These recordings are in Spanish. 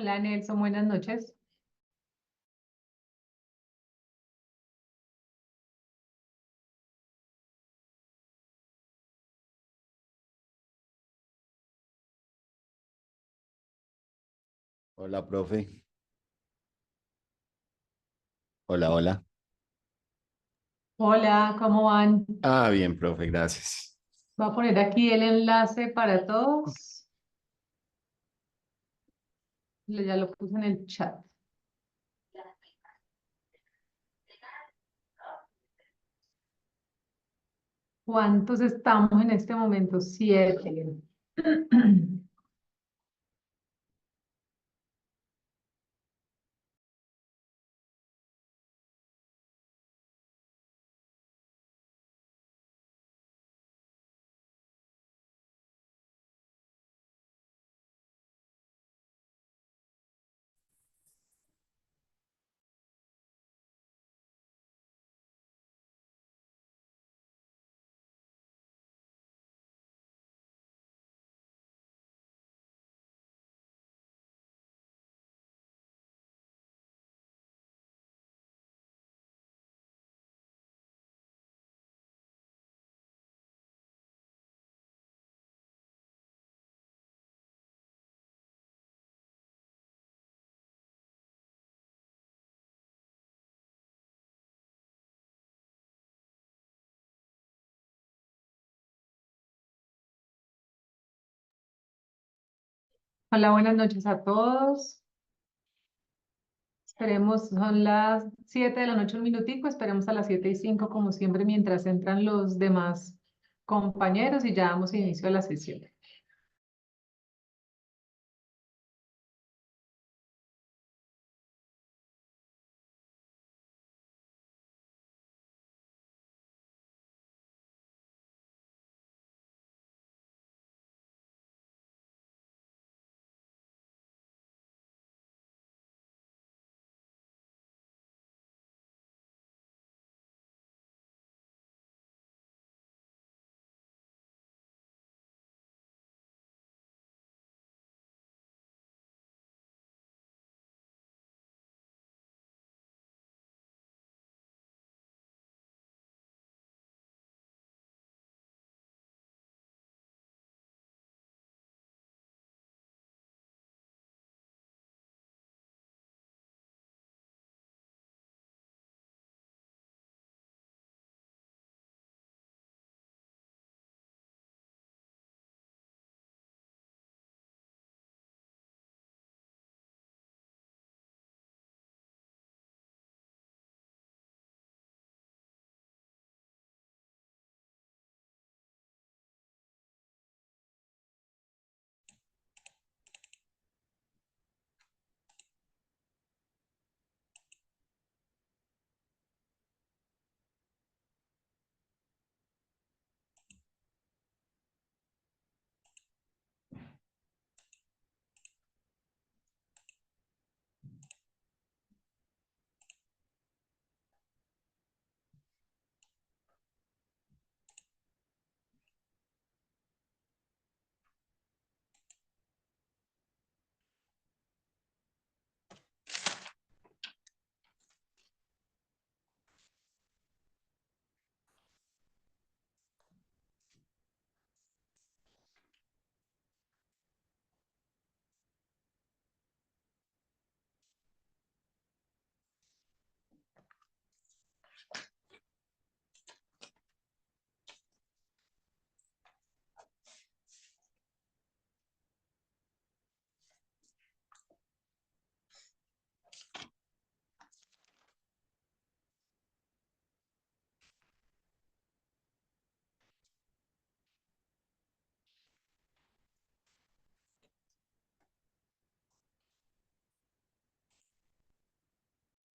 Hola Nelson, buenas noches. Hola, profe. Hola, hola. Hola, ¿cómo van? Bien, profe, gracias. Voy a poner aquí el enlace para todos. Ya lo puse en el chat. ¿Cuántos estamos en este momento? 7. Hola, buenas noches a todos. Esperemos, son las 7 de la noche, un minutico. Esperemos a las 7:05, como siempre, mientras entran los demás compañeros y ya damos inicio a la sesión.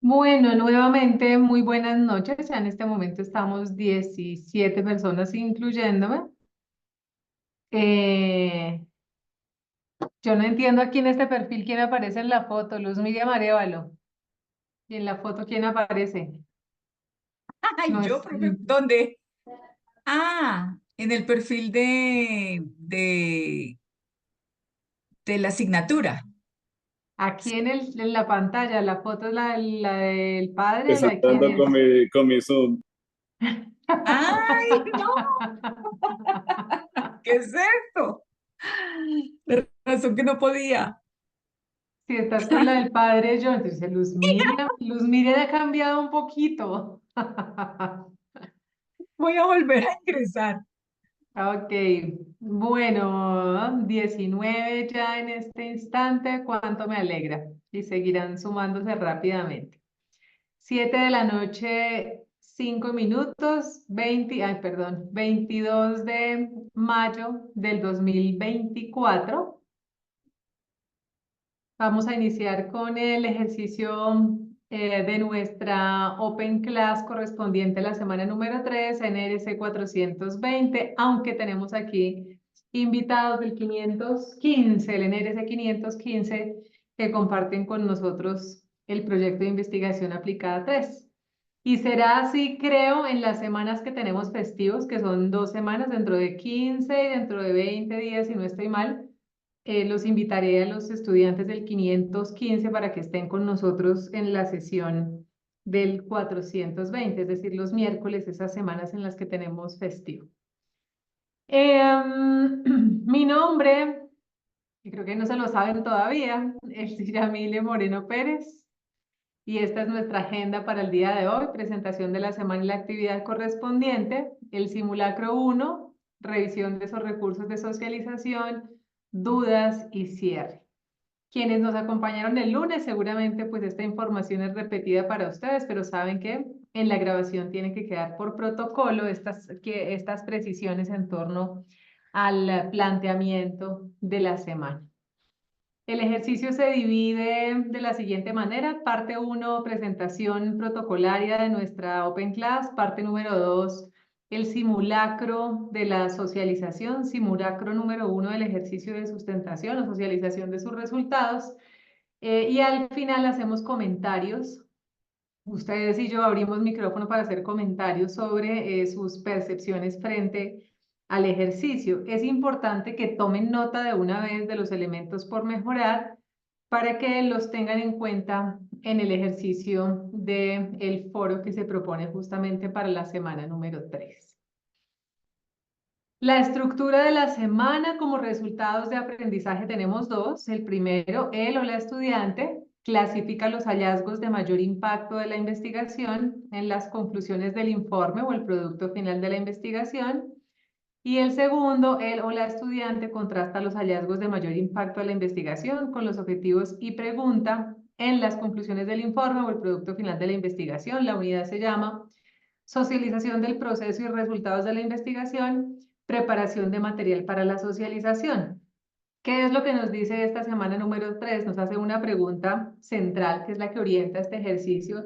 Bueno, nuevamente muy buenas noches. Ya en este momento estamos 17 personas, incluyéndome. Eh, yo no entiendo aquí en este perfil quién aparece en la foto. Luz Miriam Arévalo. Y en la foto quién aparece. Ay, No yo, es. profe, ¿dónde? En el perfil de la asignatura. Aquí en la pantalla, la foto es la del padre o Estoy la de quién dando es. con mi Zoom. ¡Ay, no! ¿Qué es esto? De razón que no podía. Si estás con la del padre John, entonces Luz Miriam ha cambiado un poquito. Voy a volver a ingresar. Ok, bueno, 19 ya en este instante, cuánto me alegra. Y seguirán sumándose rápidamente. 7 de la noche, 5 minutos, 22 de mayo del 2024. Vamos a iniciar con el ejercicio de nuestra Open Class correspondiente a la semana número 3 NRC 420, aunque tenemos aquí invitados del 515, el NRC 515, que comparten con nosotros el proyecto de investigación aplicada 3. Y será así, creo, en las semanas que tenemos festivos, que son 2 semanas, dentro de 15 y dentro de 20 días, si no estoy mal. Los invitaré a los estudiantes del 515 para que estén con nosotros en la sesión del 420, es decir, los miércoles, esas semanas en las que tenemos festivo. Mi nombre, y creo que no se lo saben todavía, es Yamile Moreno Pérez, y esta es nuestra agenda para el día de hoy: presentación de la semana y la actividad correspondiente, el simulacro 1, revisión de esos recursos de socialización, dudas y cierre. Quienes nos acompañaron el lunes, seguramente pues esta información es repetida para ustedes, pero saben que en la grabación tienen que quedar por protocolo estas precisiones en torno al planteamiento de la semana. El ejercicio se divide de la siguiente manera: parte 1, presentación protocolaria de nuestra Open Class; parte número 2, el simulacro de la socialización; simulacro número 1 del ejercicio de sustentación o socialización de sus resultados, y al final hacemos comentarios. Ustedes y yo abrimos micrófono para hacer comentarios sobre sus percepciones frente al ejercicio. Es importante que tomen nota de una vez de los elementos por mejorar para que los tengan en cuenta en el ejercicio del foro que se propone justamente para la semana número 3. La estructura de la semana: como resultados de aprendizaje tenemos dos. El primero, él o la estudiante clasifica los hallazgos de mayor impacto de la investigación en las conclusiones del informe o el producto final de la investigación. Y el segundo, él o la estudiante contrasta los hallazgos de mayor impacto de la investigación con los objetivos y pregunta en las conclusiones del informe o el producto final de la investigación. La unidad se llama socialización del proceso y resultados de la investigación, preparación de material para la socialización. ¿Qué es lo que nos dice esta semana número 3? Nos hace una pregunta central, que es la que orienta este ejercicio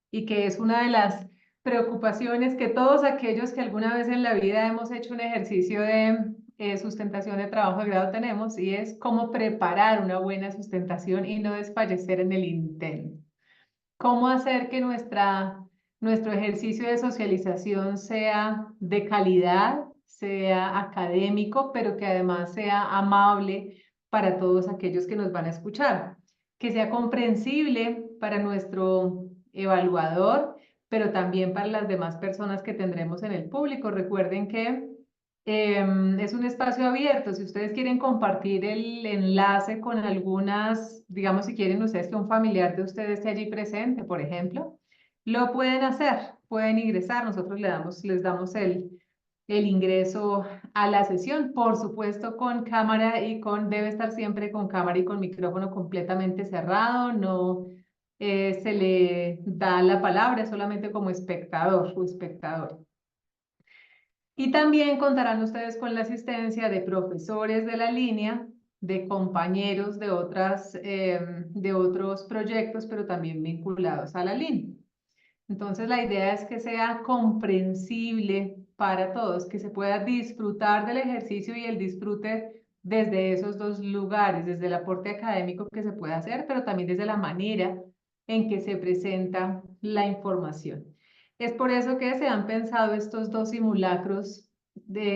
y que es una de las preocupaciones que todos aquellos que alguna vez en la vida hemos hecho un ejercicio de sustentación de trabajo de grado tenemos, y es cómo preparar una buena sustentación y no desfallecer en el intento. Cómo hacer que nuestro ejercicio de socialización sea de calidad, sea académico, pero que además sea amable para todos aquellos que nos van a escuchar, que sea comprensible para nuestro evaluador, pero también para las demás personas que tendremos en el público. Recuerden que es un espacio abierto. Si ustedes quieren compartir el enlace con algunas, digamos, si quieren ustedes que un familiar de ustedes esté allí presente, por ejemplo, lo pueden hacer, pueden ingresar. Nosotros les damos el ingreso a la sesión, por supuesto con cámara debe estar siempre con cámara y con micrófono completamente cerrado. No se le da la palabra solamente como espectador o espectador. Y también contarán ustedes con la asistencia de profesores de la línea, de compañeros de otros proyectos, pero también vinculados a la línea. Entonces, la idea es que sea comprensible para todos, que se pueda disfrutar del ejercicio y el disfrute desde esos dos lugares, desde el aporte académico que se puede hacer, pero también desde la manera en que se presenta la información. Es por eso que se han pensado estos dos simulacros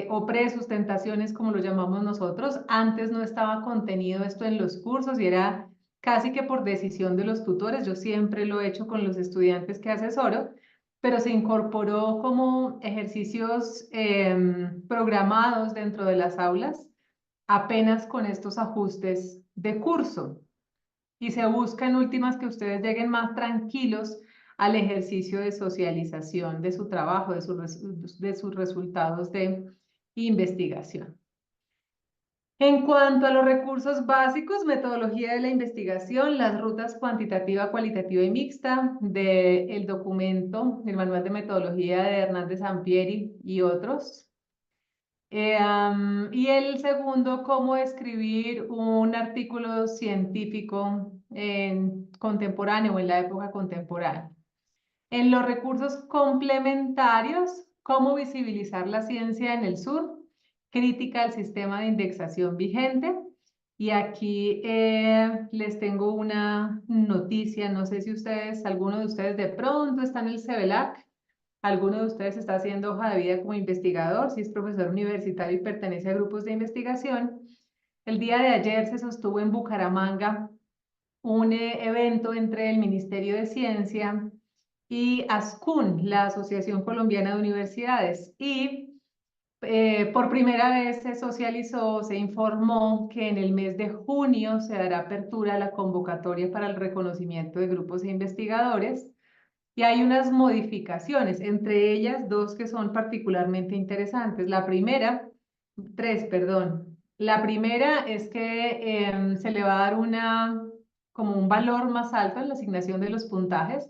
o presustentaciones, como lo llamamos nosotros. Antes no estaba contenido esto en los cursos y era casi que por decisión de los tutores. Yo siempre lo he hecho con los estudiantes que asesoro, pero se incorporó como ejercicios programados dentro de las aulas apenas con estos ajustes de curso. Y se busca en últimas que ustedes lleguen más tranquilos al ejercicio de socialización de su trabajo, de sus resultados de investigación. En cuanto a los recursos básicos, metodología de la investigación, las rutas cuantitativa, cualitativa y mixta del documento, el manual de metodología de Hernández Sampieri y otros. Y el segundo, cómo escribir un artículo científico contemporáneo o en la época contemporánea. En los recursos complementarios, cómo visibilizar la ciencia en el sur, crítica al sistema de indexación vigente. Y aquí les tengo una noticia, no sé si ustedes, alguno de ustedes de pronto está en el CEBELAC, alguno de ustedes está haciendo hoja de vida como investigador, si es profesor universitario y pertenece a grupos de investigación. El día de ayer se sostuvo en Bucaramanga un evento entre el Ministerio de Ciencia y ASCUN, la Asociación Colombiana de Universidades, y por primera vez se socializó, se informó que en el mes de junio se dará apertura a la convocatoria para el reconocimiento de grupos de investigadores y hay unas modificaciones, entre ellas dos que son particularmente interesantes. Tres, perdón. La primera es que se le va a dar como un valor más alto en la asignación de los puntajes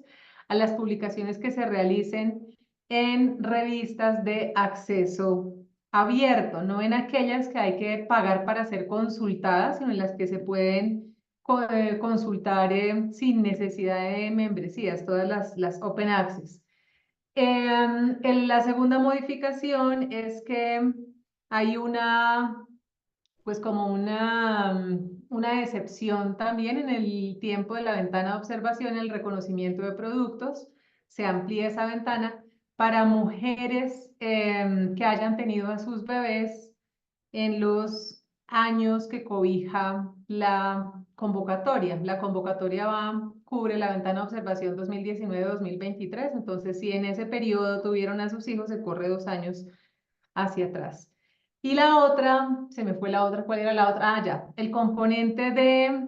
a las publicaciones que se realicen en revistas de acceso abierto, no en aquellas que hay que pagar para ser consultadas, sino en las que se pueden consultar sin necesidad de membresías, todas las Open Access. La segunda modificación es que hay pues como una excepción también en el tiempo de la ventana de observación, el reconocimiento de productos, se amplía esa ventana para mujeres que hayan tenido a sus bebés en los años que cobija la convocatoria. La convocatoria cubre la ventana de observación 2019-2023, entonces si en ese periodo tuvieron a sus hijos, se corre 2 años hacia atrás. Y la otra, se me fue la otra, ¿cuál era la otra? Ah, ya, el componente de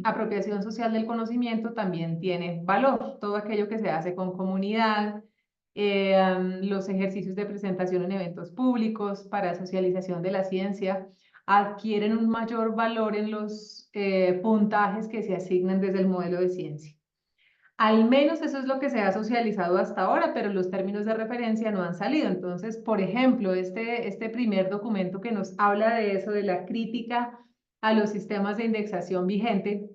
apropiación social del conocimiento también tiene valor. Todo aquello que se hace con comunidad, los ejercicios de presentación en eventos públicos para socialización de la ciencia adquieren un mayor valor en los puntajes que se asignan desde el modelo de ciencia. Al menos eso es lo que se ha socializado hasta ahora, pero los términos de referencia no han salido. Entonces, por ejemplo, este primer documento que nos habla de eso, de la crítica a los sistemas de indexación vigente,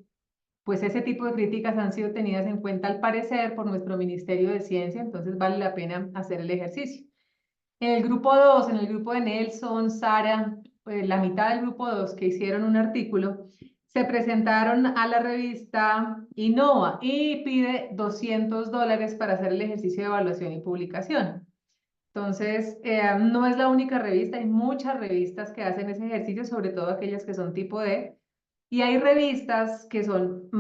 pues ese tipo de críticas han sido tenidas en cuenta al parecer por nuestro Ministerio de Ciencia, entonces vale la pena hacer el ejercicio. En el grupo 2, en el grupo de Nelson, Sara, la mitad del grupo 2 que hicieron un artículo, se presentaron a la revista Innova y pide $200 para hacer el ejercicio de evaluación y publicación. Entonces, no es la única revista, hay muchas revistas que hacen ese ejercicio, sobre todo aquellas que son tipo D, y hay revistas que son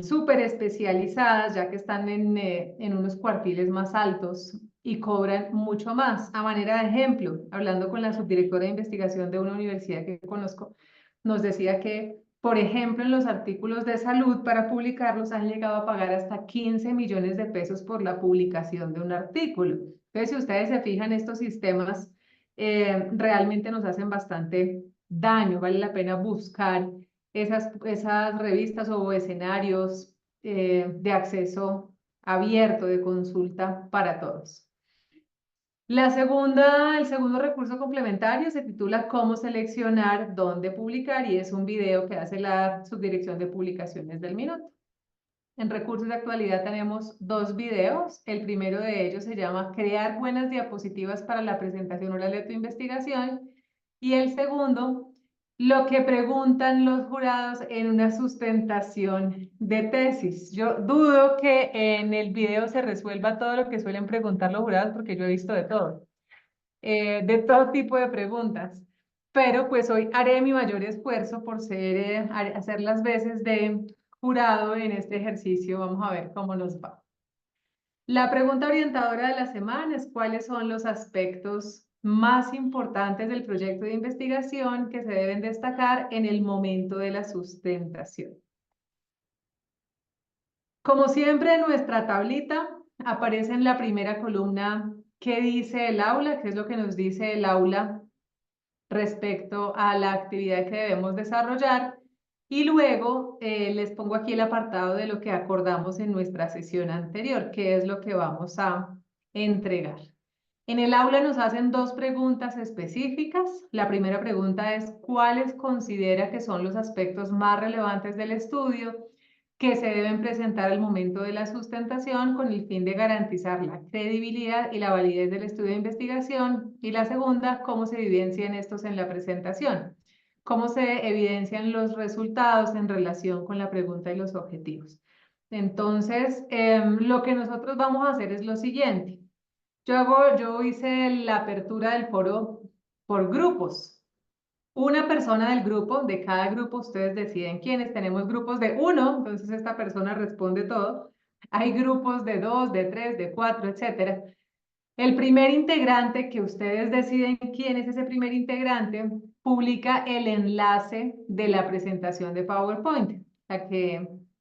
súper especializadas, ya que están en unos cuartiles más altos y cobran mucho más. A manera de ejemplo, hablando con la subdirectora de investigación de una universidad que conozco, nos decía que, por ejemplo, en los artículos de salud, para publicarlos han llegado a pagar hasta 15 millones de pesos por la publicación de un artículo. Entonces, si ustedes se fijan, estos sistemas realmente nos hacen bastante daño. Vale la pena buscar esas revistas o escenarios de acceso abierto, de consulta para todos. El segundo recurso complementario se titula Cómo seleccionar dónde publicar y es un video que hace la Subdirección de Publicaciones del Minuto. En recursos de actualidad tenemos 2 videos. El primero de ellos se llama Crear buenas diapositivas para la presentación oral de tu investigación y el segundo, lo que preguntan los jurados en una sustentación de tesis. Yo dudo que en el video se resuelva todo lo que suelen preguntar los jurados porque yo he visto de todo tipo de preguntas. pero pues hoy haré mi mayor esfuerzo por hacer las veces de jurado en este ejercicio. Vamos a ver cómo nos va. La pregunta orientadora de la semana es cuáles son los aspectos más importantes del proyecto de investigación que se deben destacar en el momento de la sustentación. Como siempre, en nuestra tablita aparece en la primera columna qué dice el aula, qué es lo que nos dice el aula respecto a la actividad que debemos desarrollar. Y luego les pongo aquí el apartado de lo que acordamos en nuestra sesión anterior, qué es lo que vamos a entregar. En el aula nos hacen dos preguntas específicas. La primera pregunta es, ¿cuáles considera que son los aspectos más relevantes del estudio que se deben presentar al momento de la sustentación con el fin de garantizar la credibilidad y la validez del estudio de investigación? Y la segunda, ¿cómo se evidencian estos en la presentación? ¿Cómo se evidencian los resultados en relación con la pregunta y los objetivos? Entonces, lo que nosotros vamos a hacer es lo siguiente. Yo hice la apertura del foro por grupos. Una persona del grupo, de cada grupo ustedes deciden quiénes. Tenemos grupos de 1, entonces esta persona responde todo. Hay grupos de 2, de 3, de 4, etcétera. El primer integrante, que ustedes deciden quién es ese primer integrante, publica el enlace de la presentación de PowerPoint.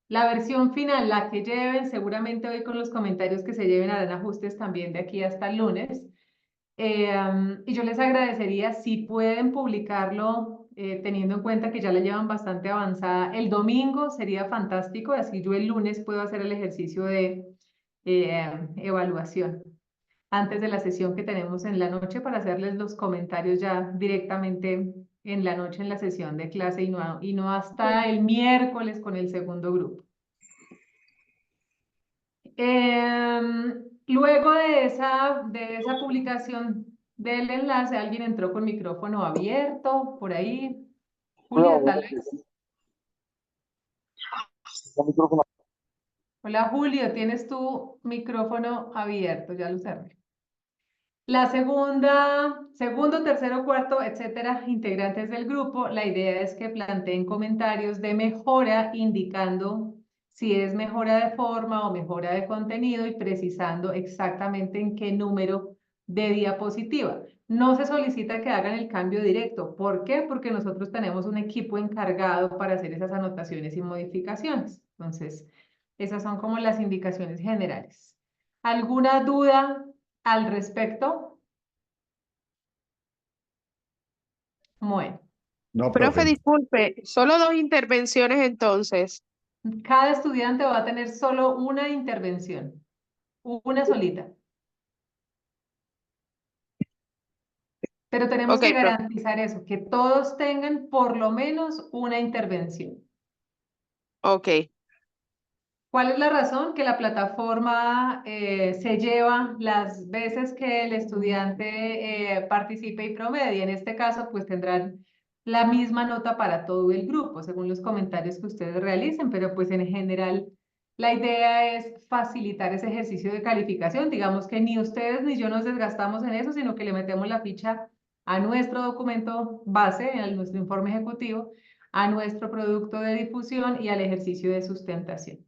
La versión final, la que lleven, seguramente hoy con los comentarios que se lleven harán ajustes también de aquí hasta el lunes. Y yo les agradecería si pueden publicarlo, teniendo en cuenta que ya la llevan bastante avanzada. El domingo sería fantástico, así yo el lunes puedo hacer el ejercicio de evaluación antes de la sesión que tenemos en la noche para hacerles los comentarios ya directamente en la noche en la sesión de clase y no hasta el miércoles con el segundo grupo. Luego de esa publicación del enlace, alguien entró con micrófono abierto por ahí. Julia, tal vez. Hola, Julio, tienes tu micrófono abierto, ya lo cerré. La segundo, tercero, cuarto, etcétera, integrantes del grupo, la idea es que planteen comentarios de mejora indicando si es mejora de forma o mejora de contenido y precisando exactamente en qué número de diapositiva. No se solicita que hagan el cambio directo. ¿Por qué? Porque nosotros tenemos un equipo encargado para hacer esas anotaciones y modificaciones. Entonces, esas son como las indicaciones generales. ¿Alguna duda al respecto? Bueno, No, Profe, profe. disculpe, solo dos intervenciones entonces. cada estudiante va a tener solo una intervención, una solita. Pero tenemos Ok, que profe. garantizar eso, que todos tengan por lo menos una intervención. Ok. ¿Cuál es la razón? Que la plataforma se lleva las veces que el estudiante participe y promedie. En este caso, pues tendrán la misma nota para todo el grupo, según los comentarios que ustedes realicen, pero pues en general la idea es facilitar ese ejercicio de calificación. Digamos que ni ustedes ni yo nos desgastamos en eso, sino que le metemos la ficha a nuestro documento base, a nuestro informe ejecutivo, a nuestro producto de difusión y al ejercicio de sustentación.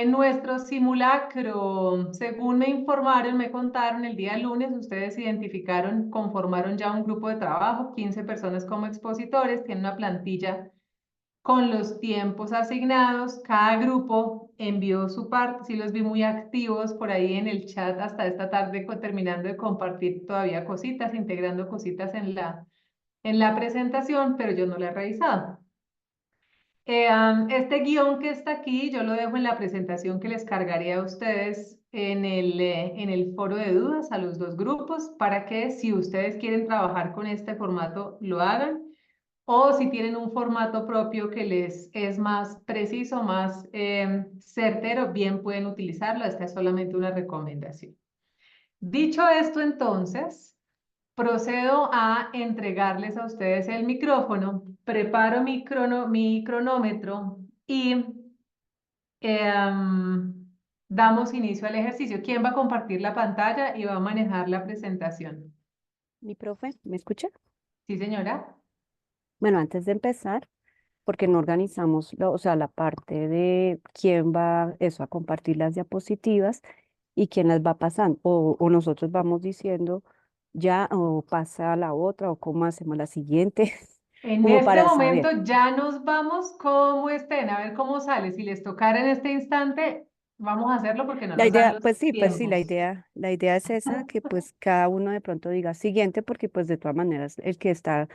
Nuestro simulacro, según me informaron, me contaron el día lunes, ustedes identificaron, conformaron ya un grupo de trabajo, 15 personas como expositores, tienen una plantilla con los tiempos asignados, cada grupo envió su parte, sí los vi muy activos por ahí en el chat hasta esta tarde, terminando de compartir todavía cositas, integrando cositas en la presentación, pero yo no la he revisado. Este guión que está aquí, yo lo dejo en la presentación que les cargaré a ustedes en el foro de dudas a los dos grupos para que si ustedes quieren trabajar con este formato, lo hagan. O si tienen un formato propio que les es más preciso, más certero, bien pueden utilizarlo. Esta es solamente una recomendación. Dicho esto, entonces, procedo a entregarles a ustedes el micrófono, preparo mi cronómetro y Damos inicio al ejercicio. ¿Quién va a compartir la pantalla y va a manejar la presentación? Mi profe, ¿me escucha? Sí, señora. Bueno, antes de empezar, porque no organizamos, o sea, la parte de quién va eso a compartir las diapositivas y quién las va pasando, o nosotros vamos diciendo ya, o pasa a la otra, o cómo hacemos la siguiente, En como este para momento saber. ya nos vamos como estén, a ver cómo sale. Si les tocara en este instante, vamos a hacerlo porque no La nos dan idea, los pues sí, tiempos. la idea es esa, que pues cada uno de pronto diga siguiente, porque pues de todas maneras el que está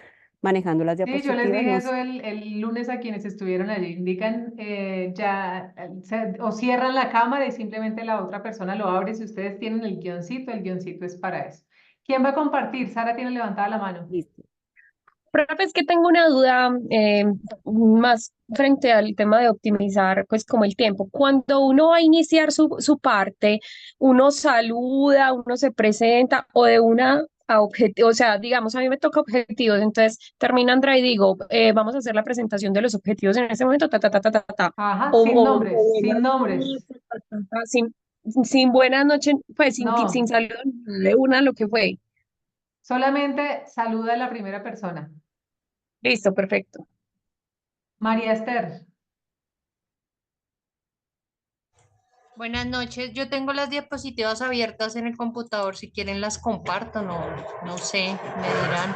manejando las Sí, yo les diapositivas dije no. eso el lunes a quienes estuvieron allí. Indican ya o cierran la cámara y simplemente la otra persona lo abre. Si ustedes tienen el guioncito es para eso. ¿Quién va a compartir? Sara tiene levantada la mano. Listo. Profe, es que tengo una duda más frente al tema de optimizar, pues como el tiempo. Cuando uno va a iniciar su parte, uno saluda, uno se presenta o de una a objetivo, o sea, digamos, a mí me toca objetivos, entonces termina Andrea y digo, vamos a hacer la presentación de los objetivos en ese momento, ta, ta, ta, ta, ta, ta, Ajá, sin o nombres, sin buenas nombres. noches, ta, ta, ta, sin buenas noches, pues sin No, saludo de una lo que fue. solamente saluda a la primera persona. Listo, perfecto. María Esther. Buenas noches, yo tengo las diapositivas abiertas en el computador, si quieren las comparto, no sé, me dirán.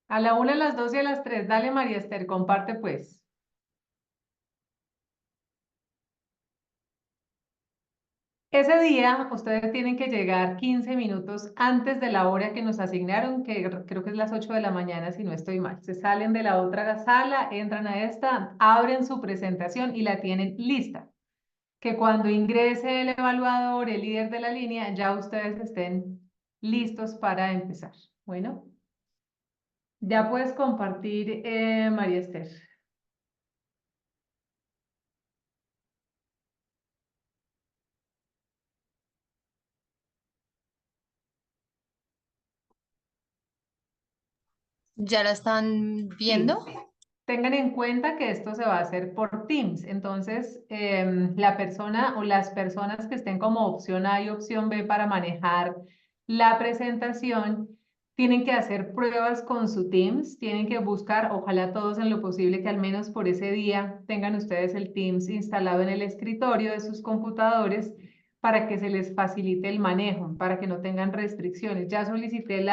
A la una, a las dos y a las tres. Dale, María Esther, comparte pues. Ese día ustedes tienen que llegar 15 minutos antes de la hora que nos asignaron, que creo que es las 8 de la mañana, si no estoy mal. Se salen de la otra sala, entran a esta, abren su presentación y la tienen lista. Que cuando ingrese el evaluador, el líder de la línea, ya ustedes estén listos para empezar. Bueno, ya puedes compartir, María Esther. ¿Ya la están viendo? Tengan en cuenta que esto se va a hacer por Teams, entonces la persona o las personas que estén como opción A y opción B para manejar la presentación tienen que hacer pruebas con su Teams, tienen que buscar, ojalá todos en lo posible que al menos por ese día tengan ustedes el Teams instalado en el escritorio de sus computadores para que se les facilite el manejo, para que no tengan restricciones. Ya solicité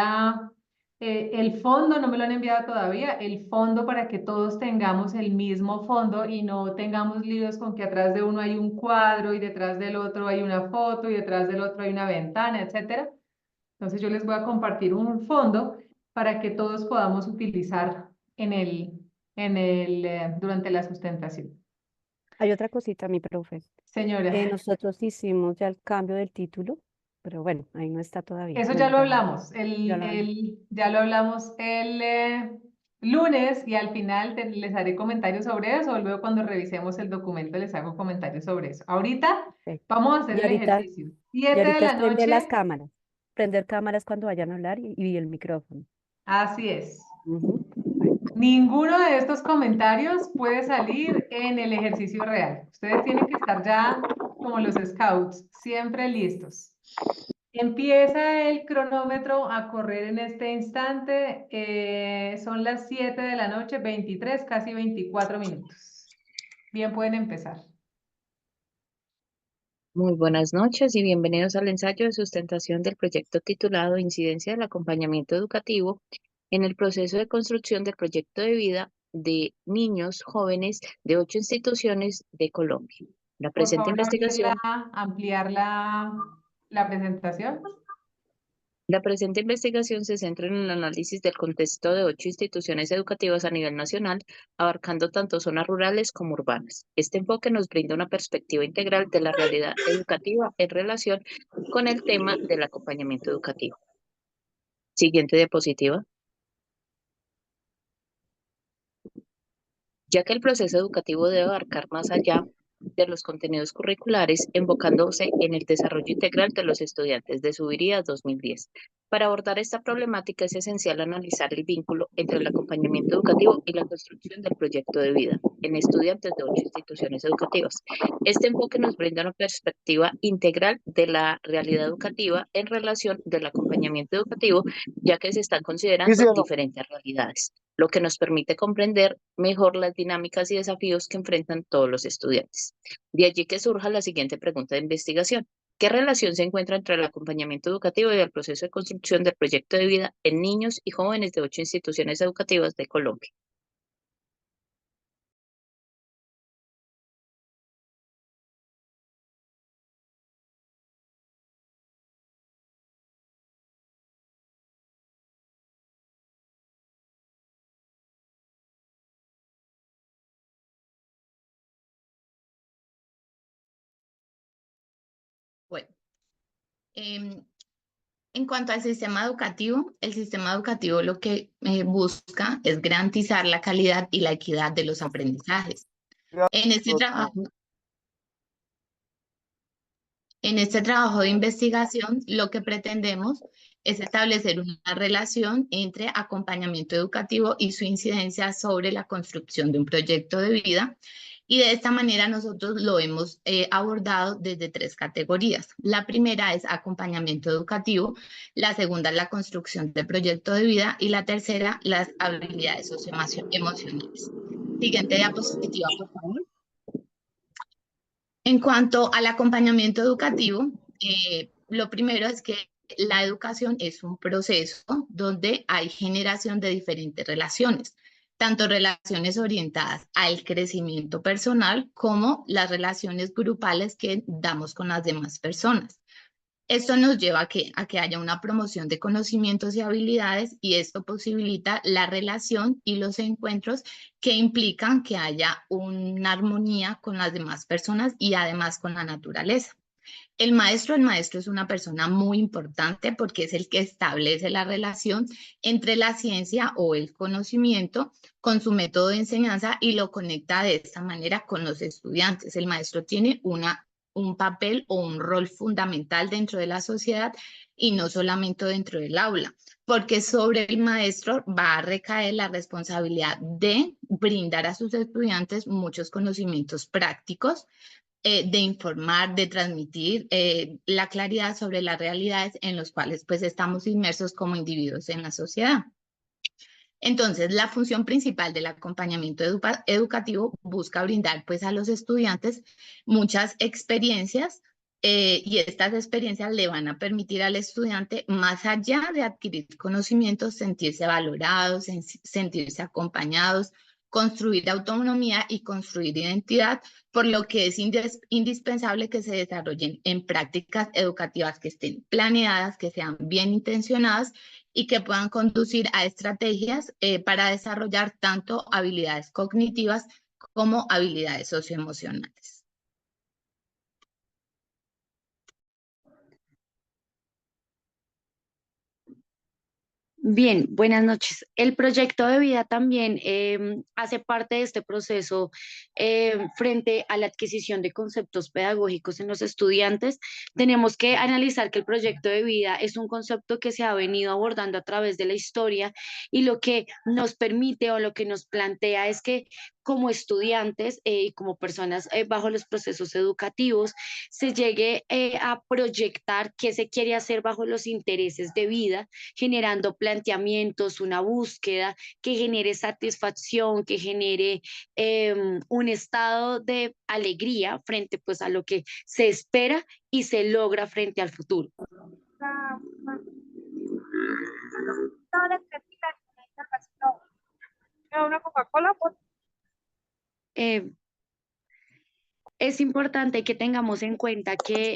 el fondo, no me lo han enviado todavía, el fondo para que todos tengamos el mismo fondo y no tengamos líos con que atrás de uno hay un cuadro y detrás del otro hay una foto y detrás del otro hay una ventana, etcétera. Entonces yo les voy a compartir un fondo para que todos podamos utilizar durante la sustentación. Hay otra cosita, mi profe. Señora, Nosotros hicimos ya el cambio del título, pero bueno, ahí no está todavía. eso ya Bueno, lo ya, hablamos, ya lo hablamos. ya lo hablamos el lunes y al final les haré comentarios sobre eso, o luego cuando revisemos el documento les hago comentarios sobre eso. Ahorita Perfecto. vamos a hacer Y el ahorita, ejercicio. y 7 de ahorita la es prender las noche, cámaras. Prender cámaras cuando vayan a hablar y el micrófono. así es. Ujú. Bueno, Ninguno de estos comentarios puede salir en el ejercicio real. Ustedes tienen que estar ya como los scouts, siempre listos. Empieza el cronómetro a correr en este instante. Son las 7 de la noche, 23, casi 24 minutos. Bien, pueden empezar. Muy buenas noches y bienvenidos al ensayo de sustentación del proyecto titulado Incidencia del acompañamiento educativo en el proceso de construcción del proyecto de vida de niños jóvenes de 8 instituciones de Colombia. La Por presente favor, investigación ampliar la presentación. La presente investigación se centra en el análisis del contexto de 8 instituciones educativas a nivel nacional, abarcando tanto zonas rurales como urbanas. Este enfoque nos brinda una perspectiva integral de la realidad educativa en relación con el tema del acompañamiento educativo. Siguiente diapositiva. Ya que el proceso educativo debe abarcar más allá de los contenidos curriculares, enfocándose en el desarrollo integral de los estudiantes de Subiría 2010. Para abordar esta problemática es esencial analizar el vínculo entre el acompañamiento educativo y la construcción del proyecto de vida en estudiantes de 8 instituciones educativas. Este enfoque nos brinda una perspectiva integral de la realidad educativa en relación del acompañamiento educativo, ya que se están considerando diferentes realidades, lo que nos permite comprender mejor las dinámicas y desafíos que enfrentan todos los estudiantes. De allí que surja la siguiente pregunta de investigación. ¿Qué relación se encuentra entre el acompañamiento educativo y el proceso de construcción del proyecto de vida en niños y jóvenes de 8 instituciones educativas de Colombia? Bueno, en cuanto al sistema educativo, el sistema educativo lo que busca es garantizar la calidad y la equidad de los aprendizajes. En este trabajo de investigación, lo que pretendemos es establecer una relación entre acompañamiento educativo y su incidencia sobre la construcción de un proyecto de vida. Y de esta manera nosotros lo hemos abordado desde 3 categorías. La primera es acompañamiento educativo, la segunda es la construcción del proyecto de vida y la tercera las habilidades socioemocionales. Siguiente diapositiva, por favor. En cuanto al acompañamiento educativo, lo primero es que la educación es un proceso donde hay generación de diferentes relaciones, tanto relaciones orientadas al crecimiento personal como las relaciones grupales que damos con las demás personas. Esto nos lleva a que haya una promoción de conocimientos y habilidades, y esto posibilita la relación y los encuentros que implican que haya una armonía con las demás personas y además con la naturaleza. El maestro es una persona muy importante porque es el que establece la relación entre la ciencia o el conocimiento con su método de enseñanza y lo conecta de esta manera con los estudiantes. El maestro tiene un papel o un rol fundamental dentro de la sociedad y no solamente dentro del aula, porque sobre el maestro va a recaer la responsabilidad de brindar a sus estudiantes muchos conocimientos prácticos, de informar, de transmitir la claridad sobre las realidades en las cuales pues estamos inmersos como individuos en la sociedad. Entonces, la función principal del acompañamiento educativo busca brindar pues a los estudiantes muchas experiencias, y estas experiencias le van a permitir al estudiante, más allá de adquirir conocimientos, sentirse valorados, sentirse acompañados, construir autonomía y construir identidad, por lo que es indispensable que se desarrollen en prácticas educativas que estén planeadas, que sean bien intencionadas y que puedan conducir a estrategias para desarrollar tanto habilidades cognitivas como habilidades socioemocionales. Bien, buenas noches. El proyecto de vida también hace parte de este proceso frente a la adquisición de conceptos pedagógicos en los estudiantes. Tenemos que analizar que el proyecto de vida es un concepto que se ha venido abordando a través de la historia, y lo que nos permite o lo que nos plantea es que como estudiantes y como personas bajo los procesos educativos se llegue a proyectar qué se quiere hacer bajo los intereses de vida, generando planteamientos, una búsqueda que genere satisfacción, que genere un estado de alegría frente pues a lo que se espera y se logra frente al futuro. Una Coca-Cola, por Es importante que tengamos en cuenta que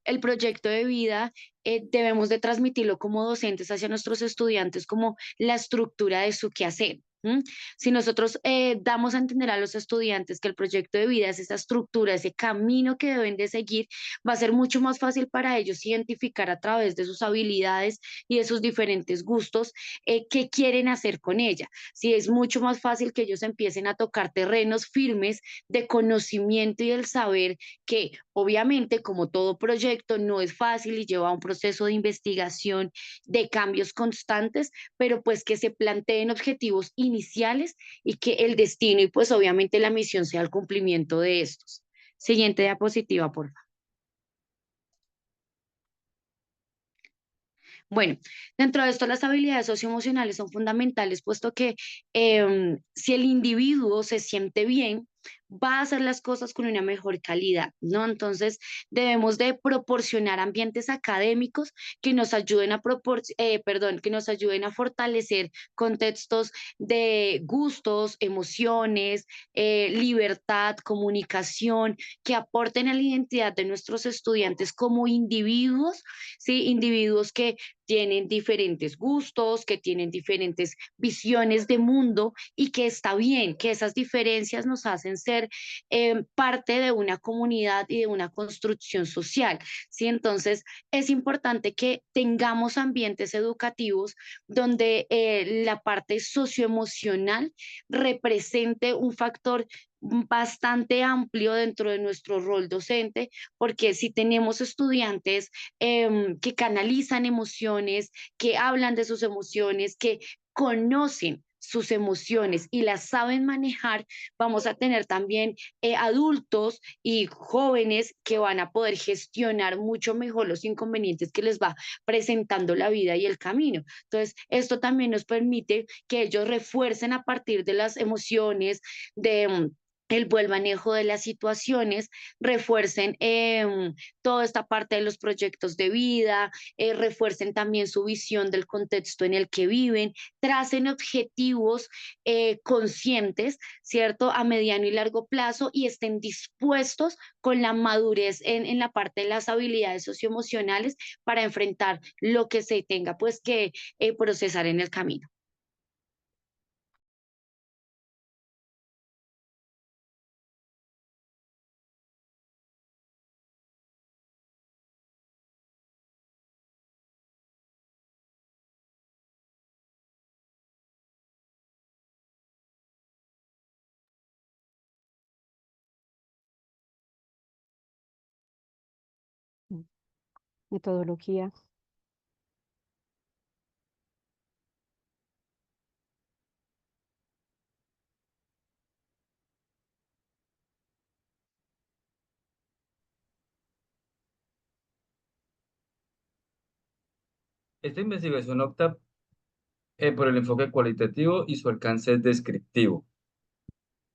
el proyecto de vida debemos de transmitirlo como docentes hacia nuestros estudiantes como la estructura de su quehacer. ¿Mm? Si nosotros damos a entender a los estudiantes que el proyecto de vida es esa estructura, ese camino que deben de seguir, va a ser mucho más fácil para ellos identificar a través de sus habilidades y de sus diferentes gustos qué quieren hacer con ella. Si es mucho más fácil que ellos empiecen a tocar terrenos firmes de conocimiento y del saber que obviamente como todo proyecto no es fácil y lleva un proceso de investigación, de cambios constantes, pero pues que se planteen objetivos iniciales y que el destino y pues obviamente la misión sea el cumplimiento de estos. Siguiente diapositiva, por favor. Bueno, dentro de esto las habilidades socioemocionales son fundamentales, puesto que si el individuo se siente bien, va a hacer las cosas con una mejor calidad, ¿no? Entonces, debemos de proporcionar ambientes académicos que nos ayuden que nos ayuden a fortalecer contextos de gustos, emociones, libertad, comunicación, que aporten a la identidad de nuestros estudiantes como individuos, ¿sí? Individuos que tienen diferentes gustos, que tienen diferentes visiones de mundo y que está bien, que esas diferencias nos hacen ser parte de una comunidad y de una construcción social, ¿sí? Entonces, es importante que tengamos ambientes educativos donde la parte socioemocional represente un factor bastante amplio dentro de nuestro rol docente, porque si tenemos estudiantes que canalizan emociones, que hablan de sus emociones, que conocen sus emociones y las saben manejar, vamos a tener también adultos y jóvenes que van a poder gestionar mucho mejor los inconvenientes que les va presentando la vida y el camino. Entonces, esto también nos permite que ellos refuercen a partir de las emociones, de el buen manejo de las situaciones, refuercen toda esta parte de los proyectos de vida, refuercen también su visión del contexto en el que viven, tracen objetivos conscientes, ¿cierto? A mediano y largo plazo y estén dispuestos con la madurez en la parte de las habilidades socioemocionales para enfrentar lo que se tenga pues que procesar en el camino. Metodología. Esta investigación opta por el enfoque cualitativo y su alcance descriptivo.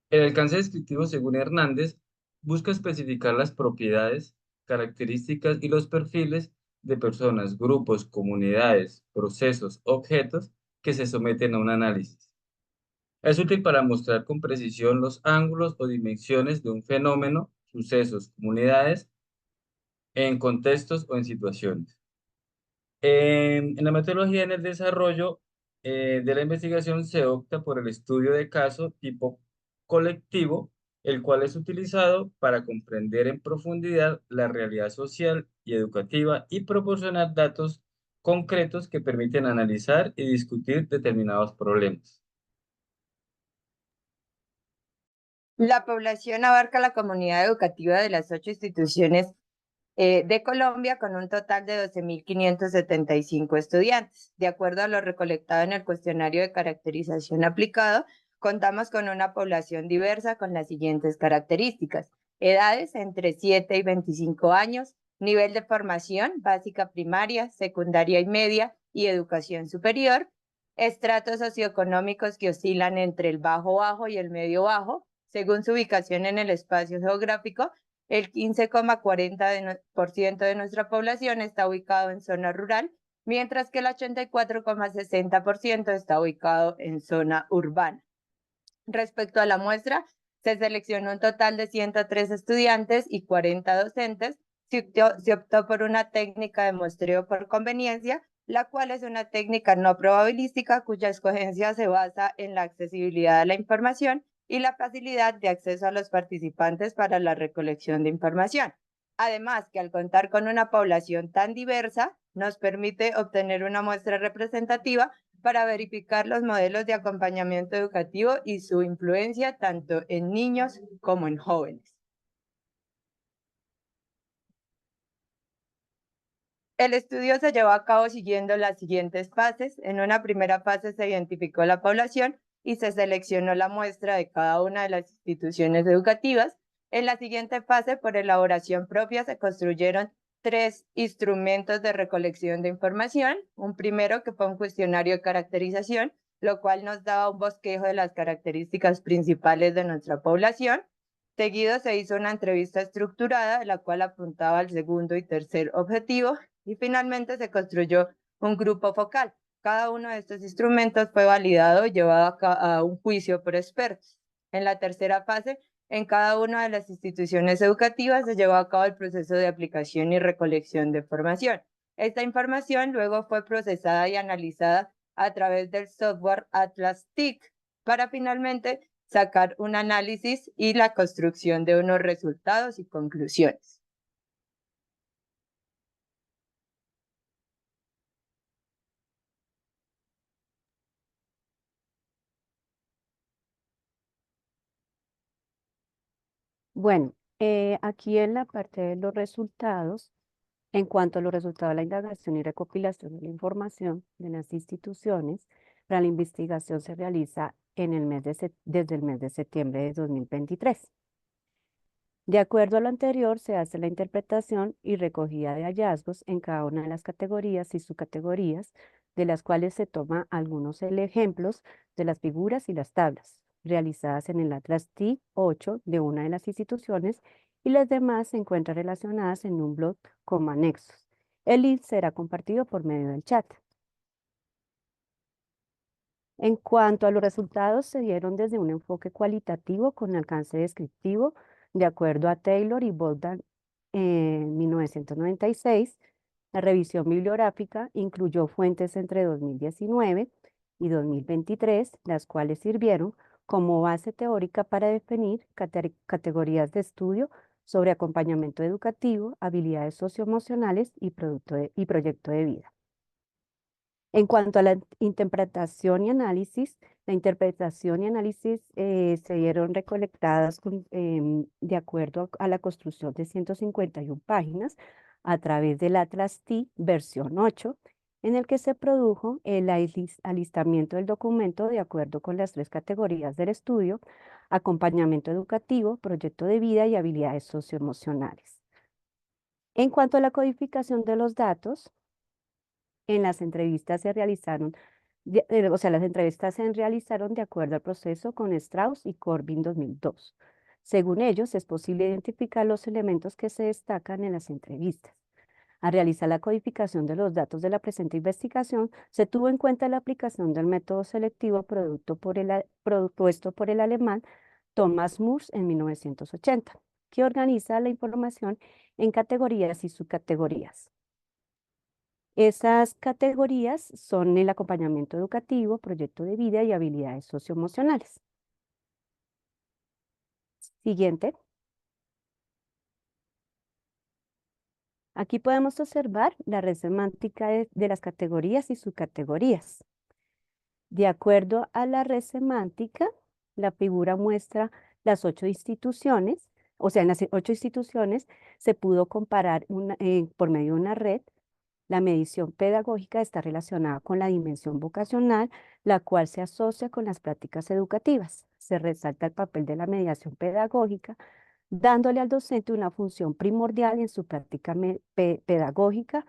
El alcance descriptivo, según Hernández, busca especificar las propiedades, características y los perfiles de personas, grupos, comunidades, procesos, objetos que se someten a un análisis. Es útil para mostrar con precisión los ángulos o dimensiones de un fenómeno, sucesos, comunidades, en contextos o en situaciones. En la metodología en el desarrollo de la investigación se opta por el estudio de caso tipo colectivo, el cual es utilizado para comprender en profundidad la realidad social y educativa y proporcionar datos concretos que permiten analizar y discutir determinados problemas. La población abarca la comunidad educativa de las 8 instituciones de Colombia con un total de 12.575 estudiantes. De acuerdo a lo recolectado en el cuestionario de caracterización aplicado, contamos con una población diversa con las siguientes características: edades entre 7 y 25 años, nivel de formación básica primaria, secundaria y media y educación superior, estratos socioeconómicos que oscilan entre el bajo y el medio bajo, según su ubicación en el espacio geográfico. El 15,40% de nuestra población está ubicado en zona rural, mientras que el 84,60% está ubicado en zona urbana. Respecto a la muestra, se seleccionó un total de 103 estudiantes y 40 docentes. Se optó por una técnica de muestreo por conveniencia, la cual es una técnica no probabilística cuya escogencia se basa en la accesibilidad a la información y la facilidad de acceso a los participantes para la recolección de información. Además, que al contar con una población tan diversa, nos permite obtener una muestra representativa para verificar los modelos de acompañamiento educativo y su influencia tanto en niños como en jóvenes. El estudio se llevó a cabo siguiendo las siguientes fases. En una primera fase se identificó la población y se seleccionó la muestra de cada una de las instituciones educativas. En la siguiente fase, por elaboración propia, se construyeron 3 instrumentos de recolección de información. Un primero que fue un cuestionario de caracterización, lo cual nos daba un bosquejo de las características principales de nuestra población. Seguido se hizo una entrevista estructurada, la cual apuntaba al segundo y tercer objetivo. Y finalmente se construyó un grupo focal. Cada uno de estos instrumentos fue validado y llevado a un juicio por expertos. En la tercera fase, en cada una de las instituciones educativas se llevó a cabo el proceso de aplicación y recolección de información. Esta información luego fue procesada y analizada a través del software Atlas TIC para finalmente sacar un análisis y la construcción de unos resultados y conclusiones. Bueno, aquí en la parte de los resultados, en cuanto a los resultados de la indagación y recopilación de la información de las instituciones, para la investigación se realiza en el mes desde el mes de septiembre de 2023. De acuerdo a lo anterior, se hace la interpretación y recogida de hallazgos en cada una de las categorías y subcategorías, de las cuales se toma algunos ejemplos de las figuras y las tablas, realizadas en el Atlas TIC 8 de una de las instituciones, y las demás se encuentran relacionadas en un blog como anexos. El link será compartido por medio del chat. En cuanto a los resultados, se dieron desde un enfoque cualitativo con alcance descriptivo, de acuerdo a Taylor y Bogdan en 1996. La revisión bibliográfica incluyó fuentes entre 2019 y 2023, las cuales sirvieron como base teórica para definir categorías de estudio sobre acompañamiento educativo, habilidades socioemocionales y proyecto de vida. En cuanto a la interpretación y análisis, se dieron recolectadas de acuerdo a la construcción de 151 páginas a través del Atlas TIC versión 8, en el que se produjo el alistamiento del documento de acuerdo con las 3 categorías del estudio: acompañamiento educativo, proyecto de vida y habilidades socioemocionales. En cuanto a la codificación de los datos, en las entrevistas se realizaron, las entrevistas se realizaron de acuerdo al proceso con Strauss y Corbin 2002. Según ellos, es posible identificar los elementos que se destacan en las entrevistas. Al realizar la codificación de los datos de la presente investigación, se tuvo en cuenta la aplicación del método selectivo propuesto por el alemán Thomas Moores en 1980, que organiza la información en categorías y subcategorías. Esas categorías son el acompañamiento educativo, proyecto de vida y habilidades socioemocionales. Siguiente. Aquí podemos observar la red semántica de las categorías y subcategorías. De acuerdo a la red semántica, la figura muestra las 8 instituciones, o sea, en las 8 instituciones se pudo comparar por medio de una red. La medición pedagógica está relacionada con la dimensión vocacional, la cual se asocia con las prácticas educativas. Se resalta el papel de la mediación pedagógica, dándole al docente una función primordial en su práctica pedagógica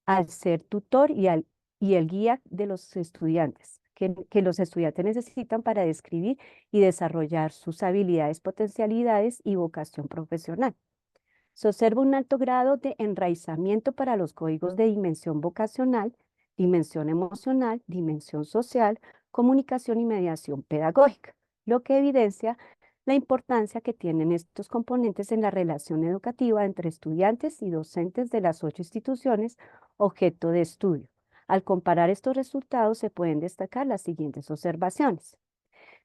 al ser tutor y el guía de los estudiantes, que los estudiantes necesitan para describir y desarrollar sus habilidades, potencialidades y vocación profesional. Se observa un alto grado de enraizamiento para los códigos de dimensión vocacional, dimensión emocional, dimensión social, comunicación y mediación pedagógica, lo que evidencia la importancia que tienen estos componentes en la relación educativa entre estudiantes y docentes de las 8 instituciones objeto de estudio, Al comparar estos resultados se pueden destacar las siguientes observaciones.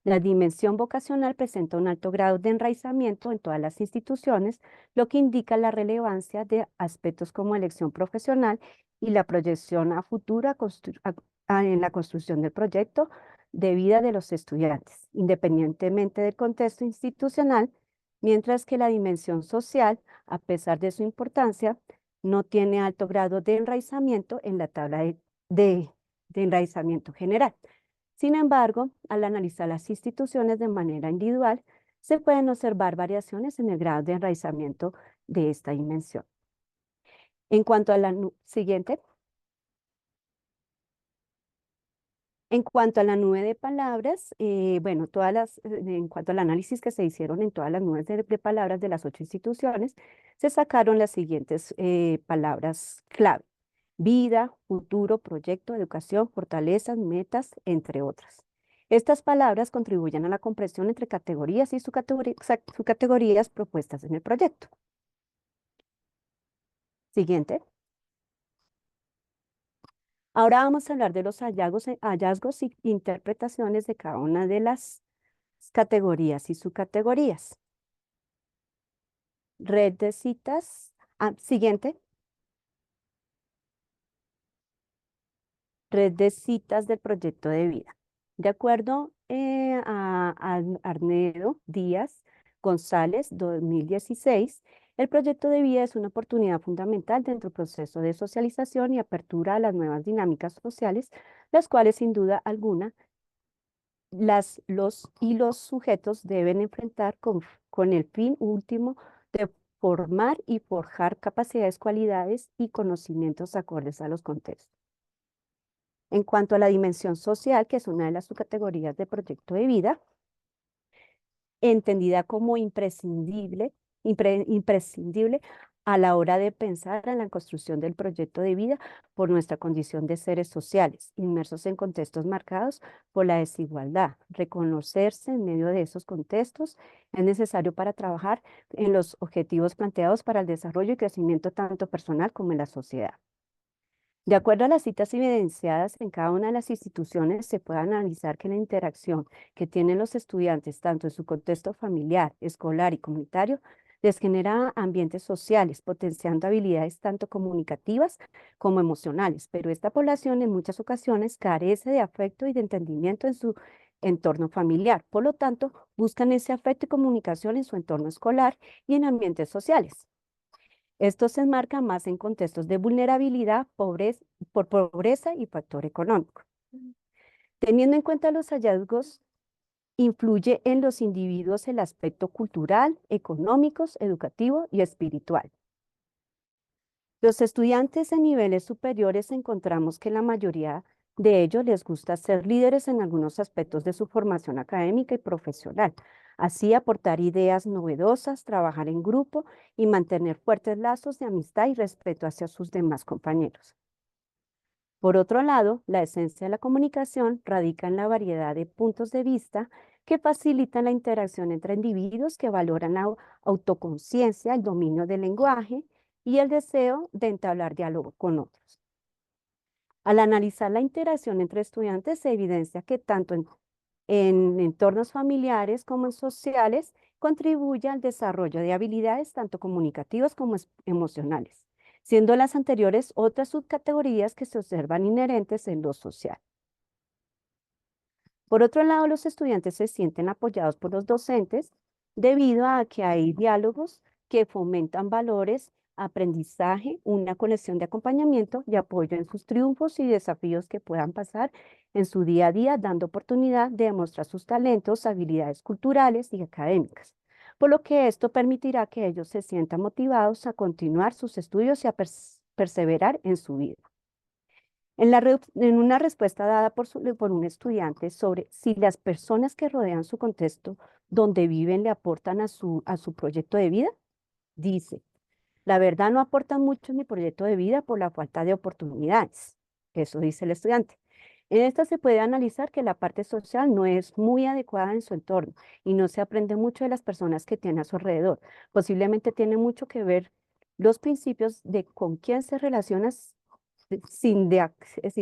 La dimensión vocacional presenta un alto grado de enraizamiento en todas las instituciones, lo que indica la relevancia de aspectos como elección profesional y la proyección a futuro en la construcción del proyecto de vida de los estudiantes, independientemente del contexto institucional, mientras que la dimensión social, a pesar de su importancia, no tiene alto grado de enraizamiento en la tabla de enraizamiento general. Sin embargo, al analizar las instituciones de manera individual, se pueden observar variaciones en el grado de enraizamiento de esta dimensión. En cuanto a la siguiente. En cuanto a la nube de palabras, bueno, en cuanto al análisis que se hicieron en todas las nubes de palabras de las 8 instituciones, se sacaron las siguientes palabras clave: vida, futuro, proyecto, educación, fortalezas, metas, entre otras. Estas palabras contribuyen a la comprensión entre categorías y subcategorías propuestas en el proyecto. Siguiente. Ahora vamos a hablar de los hallazgos y interpretaciones de cada una de las categorías y subcategorías. Red de citas. Siguiente. Red de citas del proyecto de vida. De acuerdo a Arnedo Díaz González, 2016, el proyecto de vida es una oportunidad fundamental dentro del proceso de socialización y apertura a las nuevas dinámicas sociales, las cuales sin duda alguna los sujetos deben enfrentar con el fin último de formar y forjar capacidades, cualidades y conocimientos acordes a los contextos. En cuanto a la dimensión social, que es una de las subcategorías de proyecto de vida, entendida como imprescindible a la hora de pensar en la construcción del proyecto de vida por nuestra condición de seres sociales, inmersos en contextos marcados por la desigualdad. Reconocerse en medio de esos contextos es necesario para trabajar en los objetivos planteados para el desarrollo y crecimiento tanto personal como en la sociedad. De acuerdo a las citas evidenciadas en cada una de las instituciones, se puede analizar que la interacción que tienen los estudiantes, tanto en su contexto familiar, escolar y comunitario, les genera ambientes sociales, potenciando habilidades tanto comunicativas como emocionales, pero esta población en muchas ocasiones carece de afecto y de entendimiento en su entorno familiar. Por lo tanto, buscan ese afecto y comunicación en su entorno escolar y en ambientes sociales. Esto se enmarca más en contextos de vulnerabilidad, por pobreza y factor económico. Teniendo en cuenta los hallazgos, influye en los individuos el aspecto cultural, económico, educativo y espiritual. Los estudiantes en niveles superiores encontramos que la mayoría de ellos les gusta ser líderes en algunos aspectos de su formación académica y profesional. Así aportar ideas novedosas, trabajar en grupo y mantener fuertes lazos de amistad y respeto hacia sus demás compañeros. Por otro lado, la esencia de la comunicación radica en la variedad de puntos de vista que facilitan la interacción entre individuos que valoran la autoconciencia, el dominio del lenguaje y el deseo de entablar diálogo con otros. Al analizar la interacción entre estudiantes, se evidencia que tanto en entornos familiares como en sociales contribuye al desarrollo de habilidades tanto comunicativas como emocionales, siendo las anteriores otras subcategorías que se observan inherentes en lo social. Por otro lado, los estudiantes se sienten apoyados por los docentes debido a que hay diálogos que fomentan valores, aprendizaje, una conexión de acompañamiento y apoyo en sus triunfos y desafíos que puedan pasar en su día a día, dando oportunidad de demostrar sus talentos, habilidades culturales y académicas, por lo que esto permitirá que ellos se sientan motivados a continuar sus estudios y a perseverar en su vida. En una respuesta dada por un estudiante sobre si las personas que rodean su contexto donde viven le aportan a su proyecto de vida, dice: la verdad no aporta mucho en mi proyecto de vida por la falta de oportunidades. Eso dice el estudiante. En esta se puede analizar que la parte social no es muy adecuada en su entorno y no se aprende mucho de las personas que tiene a su alrededor. Posiblemente tiene mucho que ver los principios de con quién se relaciona sin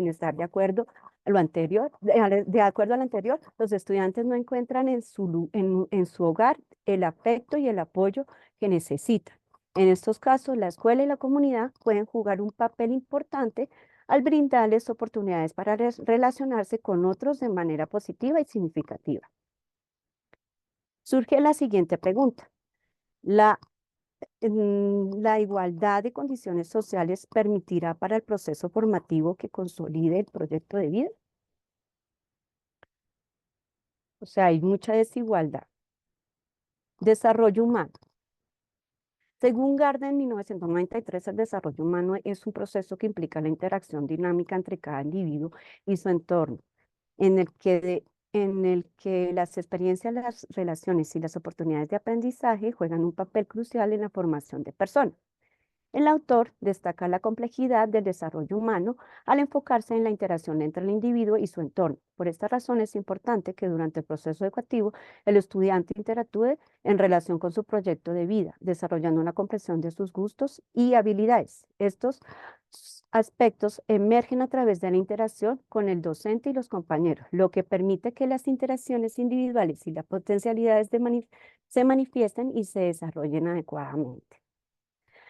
estar de acuerdo a lo anterior, de acuerdo a lo anterior, los estudiantes no encuentran en su hogar el afecto y el apoyo que necesitan. En estos casos, la escuela y la comunidad pueden jugar un papel importante al brindarles oportunidades para relacionarse con otros de manera positiva y significativa. Surge la siguiente pregunta. ¿La igualdad de condiciones sociales permitirá para el proceso formativo que consolide el proyecto de vida? O sea, hay mucha desigualdad. Desarrollo humano. Según Gardner en 1993, el desarrollo humano es un proceso que implica la interacción dinámica entre cada individuo y su entorno, en el que las experiencias, las relaciones y las oportunidades de aprendizaje juegan un papel crucial en la formación de personas. El autor destaca la complejidad del desarrollo humano al enfocarse en la interacción entre el individuo y su entorno. Por esta razón es importante que durante el proceso educativo el estudiante interactúe en relación con su proyecto de vida, desarrollando una comprensión de sus gustos y habilidades. Estos aspectos emergen a través de la interacción con el docente y los compañeros, lo que permite que las interacciones individuales y las potencialidades se manifiesten y se desarrollen adecuadamente.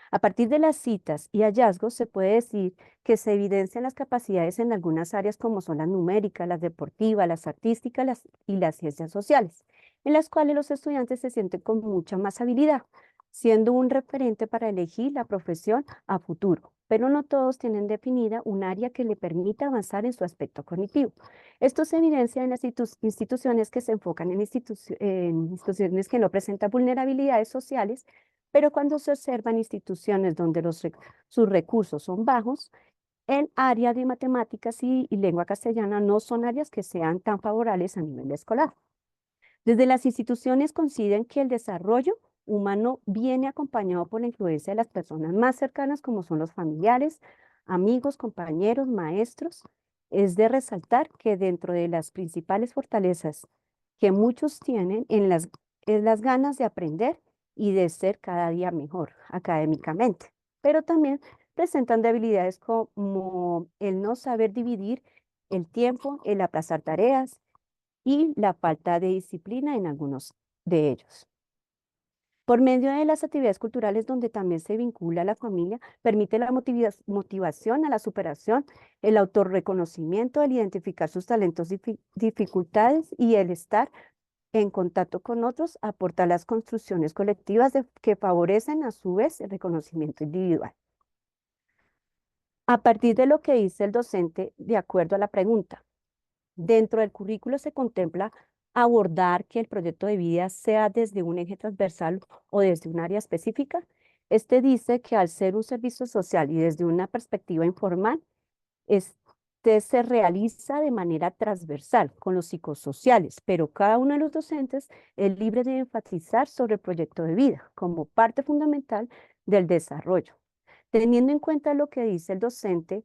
A partir de las citas y hallazgos se puede decir que se evidencian las capacidades en algunas áreas como son las numéricas, las deportivas, las artísticas y las ciencias sociales, en las cuales los estudiantes se sienten con mucha más habilidad, siendo un referente para elegir la profesión a futuro. Pero no todos tienen definida un área que le permita avanzar en su aspecto cognitivo. Esto se evidencia en las instituciones que se enfocan en instituciones que no presentan vulnerabilidades sociales, pero cuando se observan instituciones donde sus recursos son bajos, el área de matemáticas y lengua castellana no son áreas que sean tan favorables a nivel escolar. Desde las instituciones consideran que el desarrollo humano viene acompañado por la influencia de las personas más cercanas, como son los familiares, amigos, compañeros, maestros. Es de resaltar que dentro de las principales fortalezas que muchos tienen es las ganas de aprender y de ser cada día mejor académicamente, pero también presentan debilidades como el no saber dividir el tiempo, el aplazar tareas y la falta de disciplina en algunos de ellos. Por medio de las actividades culturales donde también se vincula a la familia, permite la motivación a la superación, el autorreconocimiento, el identificar sus talentos, dificultades y el estar en contacto con otros, aporta las construcciones colectivas que favorecen a su vez el reconocimiento individual. A partir de lo que dice el docente, de acuerdo a la pregunta, dentro del currículo se contempla abordar que el proyecto de vida sea desde un eje transversal o desde un área específica. Este dice que al ser un servicio social y desde una perspectiva informal, se realiza de manera transversal con los psicosociales, pero cada uno de los docentes es libre de enfatizar sobre el proyecto de vida como parte fundamental del desarrollo. Teniendo en cuenta lo que dice el docente,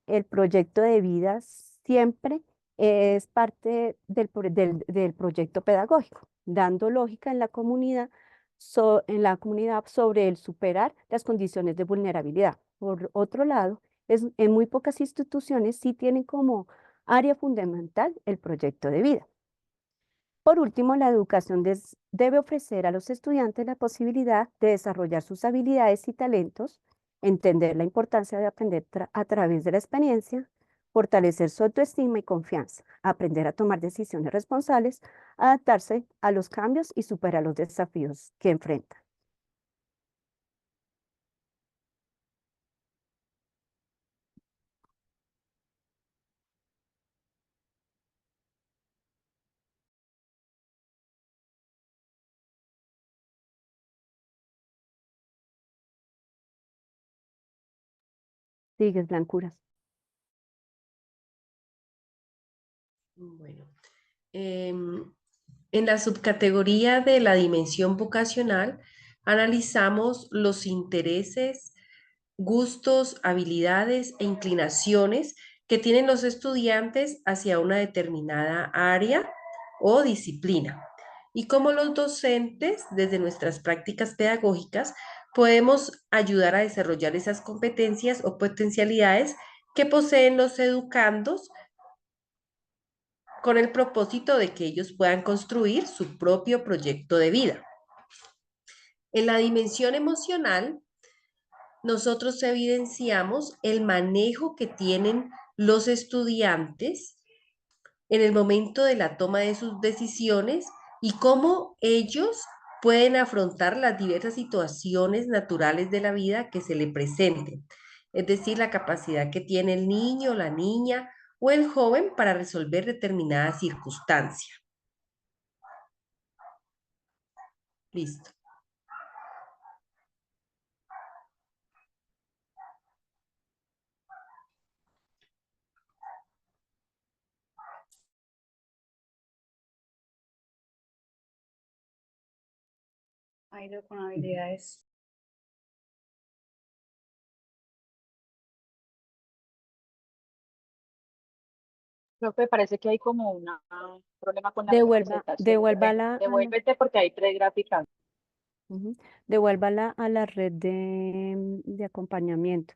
el proyecto de vida siempre es parte del proyecto pedagógico, dando lógica en la comunidad sobre el superar las condiciones de vulnerabilidad. Por otro lado, en muy pocas instituciones sí tienen como área fundamental el proyecto de vida. Por último, la educación debe ofrecer a los estudiantes la posibilidad de desarrollar sus habilidades y talentos, entender la importancia de aprender a través de la experiencia, fortalecer su autoestima y confianza, aprender a tomar decisiones responsables, adaptarse a los cambios y superar los desafíos que enfrentan. Sigues, Blancuras. Bueno, en la subcategoría de la dimensión vocacional, analizamos los intereses, gustos, habilidades e inclinaciones que tienen los estudiantes hacia una determinada área o disciplina y cómo los docentes, desde nuestras prácticas pedagógicas, podemos ayudar a desarrollar esas competencias o potencialidades que poseen los educandos con el propósito de que ellos puedan construir su propio proyecto de vida. En la dimensión emocional, nosotros evidenciamos el manejo que tienen los estudiantes en el momento de la toma de sus decisiones y cómo ellos pueden afrontar las diversas situaciones naturales de la vida que se le presenten. Es decir, la capacidad que tiene el niño, la niña o el joven para resolver determinada circunstancia. Listo. Jairo con habilidades. Profe, parece que hay como un problema con la presentación. Devuélvala Devuélvete porque hay 3 gráficas. devuélvala a la red de acompañamiento.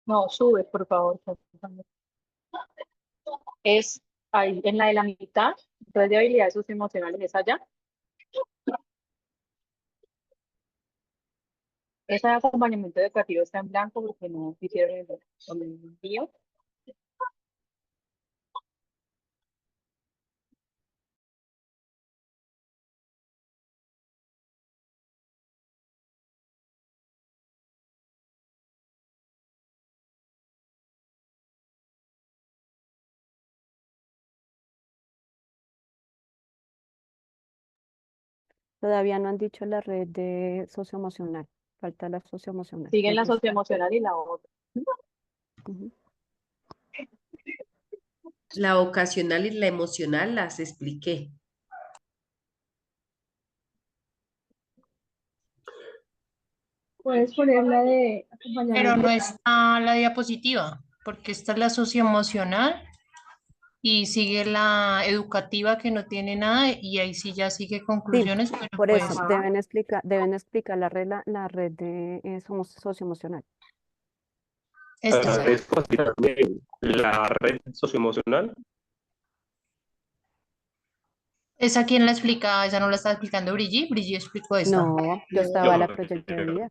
No, sube, por favor. Es ahí, en la de la mitad, red de habilidades socioemocionales, ¿es allá? Ese acompañamiento educativo está en blanco porque no hicieron el envío. Todavía no han dicho la red de socioemocional. Falta la socioemocional. Siguen la Ahí está. socioemocional y la otra. La vocacional y la emocional las expliqué. Puedes poner la de acompañamiento. Pero no está la diapositiva, porque esta es la socioemocional y sigue la educativa que no tiene nada y ahí sí ya sigue conclusiones, pero Por pues eso deben explicar la red de socioemocional. esta. Agradezco también la red socioemocional. ¿Esa quién la explica? Esa no la está explicando Brigitte. Brigitte explicó esta. No, yo estaba la proyecto de vida.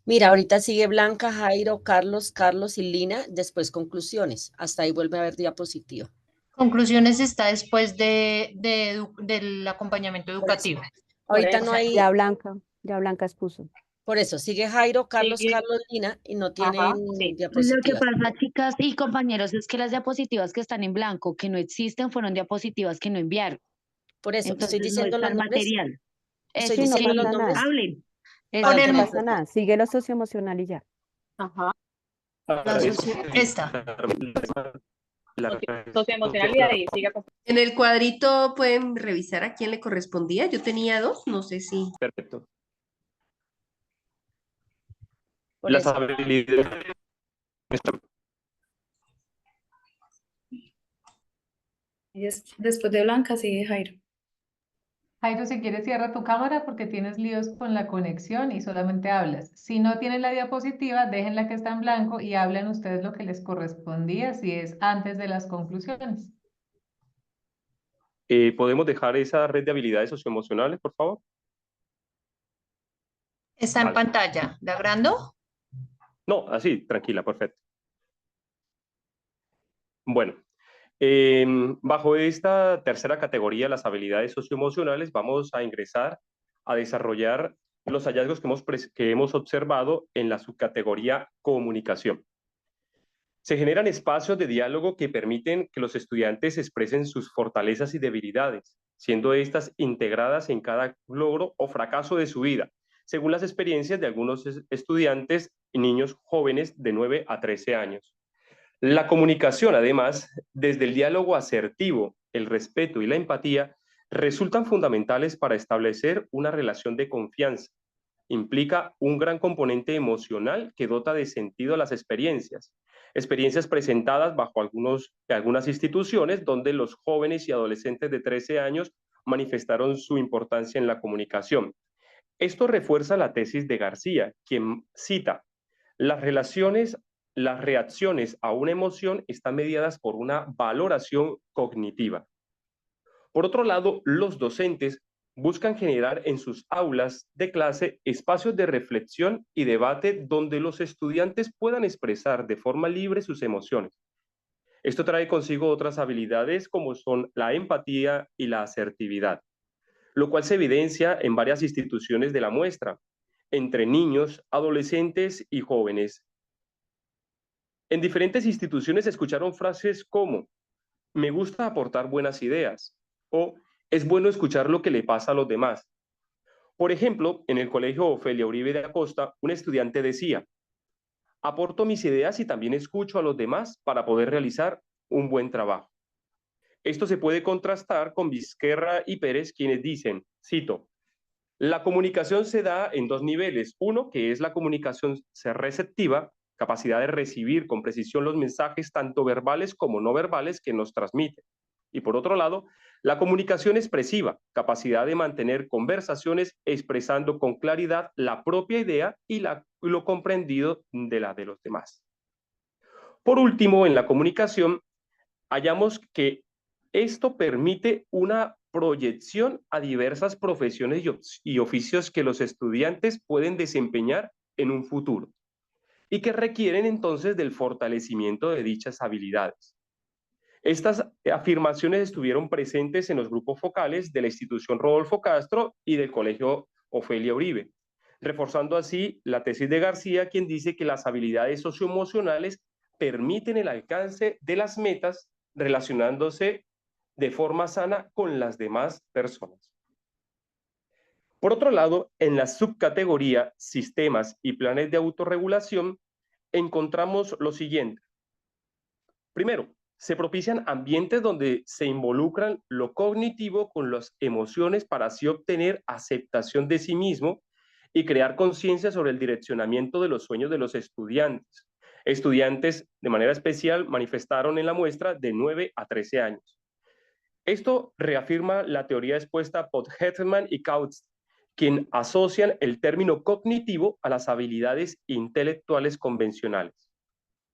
Mira, ahorita sigue Blanca, Jairo, Carlos y Lina, después conclusiones. Hasta ahí vuelve a haber diapositiva. Conclusiones está después del acompañamiento educativo. Ahorita no hay. Ya Blanca expuso. Por eso, sigue Jairo, Carlos, Lina y no tienen diapositivas. Lo que pasa, chicas y compañeros, es que las diapositivas que están en blanco, que no existen, fueron diapositivas que no enviaron. Por eso, Entonces, estoy diciendo no los está el nombres. material. Estoy Sí, no diciendo los pasa nombres. nada. Hablen. No pasa nada. Sigue lo socioemocional y ya. Ajá. Esta. Socioemocional y ahí sigue. En el cuadrito pueden revisar a quién le correspondía. Yo tenía 2, no sé si. Perfecto. Por Las eso. habilidades. Después de Blanca sigue Jairo. Jairo, si quieres cierra tu cámara porque tienes líos con la conexión y solamente hablas. Si no tienen la diapositiva, déjenla que está en blanco y hablen ustedes lo que les correspondía, si es antes de las conclusiones. ¿Podemos dejar esa red de habilidades socioemocionales, por favor? Está en pantalla. ¿La agrando? No, así, tranquila, perfecto. Bueno, bajo esta tercera categoría, las habilidades socioemocionales, vamos a ingresar a desarrollar los hallazgos que hemos observado en la subcategoría comunicación. Se generan espacios de diálogo que permiten que los estudiantes expresen sus fortalezas y debilidades, siendo estas integradas en cada logro o fracaso de su vida, según las experiencias de algunos estudiantes y niños jóvenes de 9 a 13 años. La comunicación, además, desde el diálogo asertivo, el respeto y la empatía, resultan fundamentales para establecer una relación de confianza. Implica un gran componente emocional que dota de sentido a las experiencias. experiencias presentadas bajo algunas instituciones donde los jóvenes y adolescentes de 13 años manifestaron su importancia en la comunicación. Esto refuerza la tesis de García, quien cita: las reacciones a una emoción están mediadas por una valoración cognitiva. Por otro lado, los docentes buscan generar en sus aulas de clase espacios de reflexión y debate donde los estudiantes puedan expresar de forma libre sus emociones. Esto trae consigo otras habilidades como son la empatía y la asertividad, lo cual se evidencia en varias instituciones de la muestra, entre niños, adolescentes y jóvenes. En diferentes instituciones se escucharon frases como: me gusta aportar buenas ideas, o es bueno escuchar lo que le pasa a los demás. Por ejemplo, en el colegio Ofelia Uribe de Acosta, un estudiante decía: aporto mis ideas y también escucho a los demás para poder realizar un buen trabajo. Esto se puede contrastar con Vizquerra y Pérez, quienes dicen, cito: la comunicación se da en dos niveles. Uno, que es la comunicación receptiva, capacidad de recibir con precisión los mensajes tanto verbales como no verbales que nos transmiten. Y por otro lado, la comunicación expresiva, capacidad de mantener conversaciones expresando con claridad la propia idea y lo comprendido de la de los demás. Por último, en la comunicación, hallamos que esto permite una proyección a diversas profesiones y oficios que los estudiantes pueden desempeñar en un futuro y que requieren entonces del fortalecimiento de dichas habilidades. Estas afirmaciones estuvieron presentes en los grupos focales de la institución Rodolfo Castro y del colegio Ofelia Uribe, reforzando así la tesis de García, quien dice que las habilidades socioemocionales permiten el alcance de las metas relacionándose de forma sana con las demás personas. Por otro lado, en la subcategoría Sistemas y Planes de Autorregulación, encontramos lo siguiente. Primero, se propician ambientes donde se involucran lo cognitivo con las emociones para así obtener aceptación de sí mismo y crear conciencia sobre el direccionamiento de los sueños de los estudiantes. Estudiantes, de manera especial, manifestaron en la muestra de 9 a 13 años. Esto reafirma la teoría expuesta por Hetman y Kautz, quien asocian el término cognitivo a las habilidades intelectuales convencionales.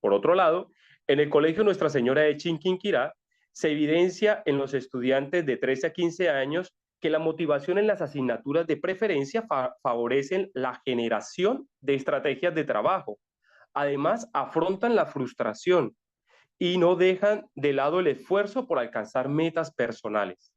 Por otro lado, en el colegio Nuestra Señora de Chinquinquirá se evidencia en los estudiantes de 13 a 15 años que la motivación en las asignaturas de preferencia favorecen la generación de estrategias de trabajo. Además, afrontan la frustración y no dejan de lado el esfuerzo por alcanzar metas personales.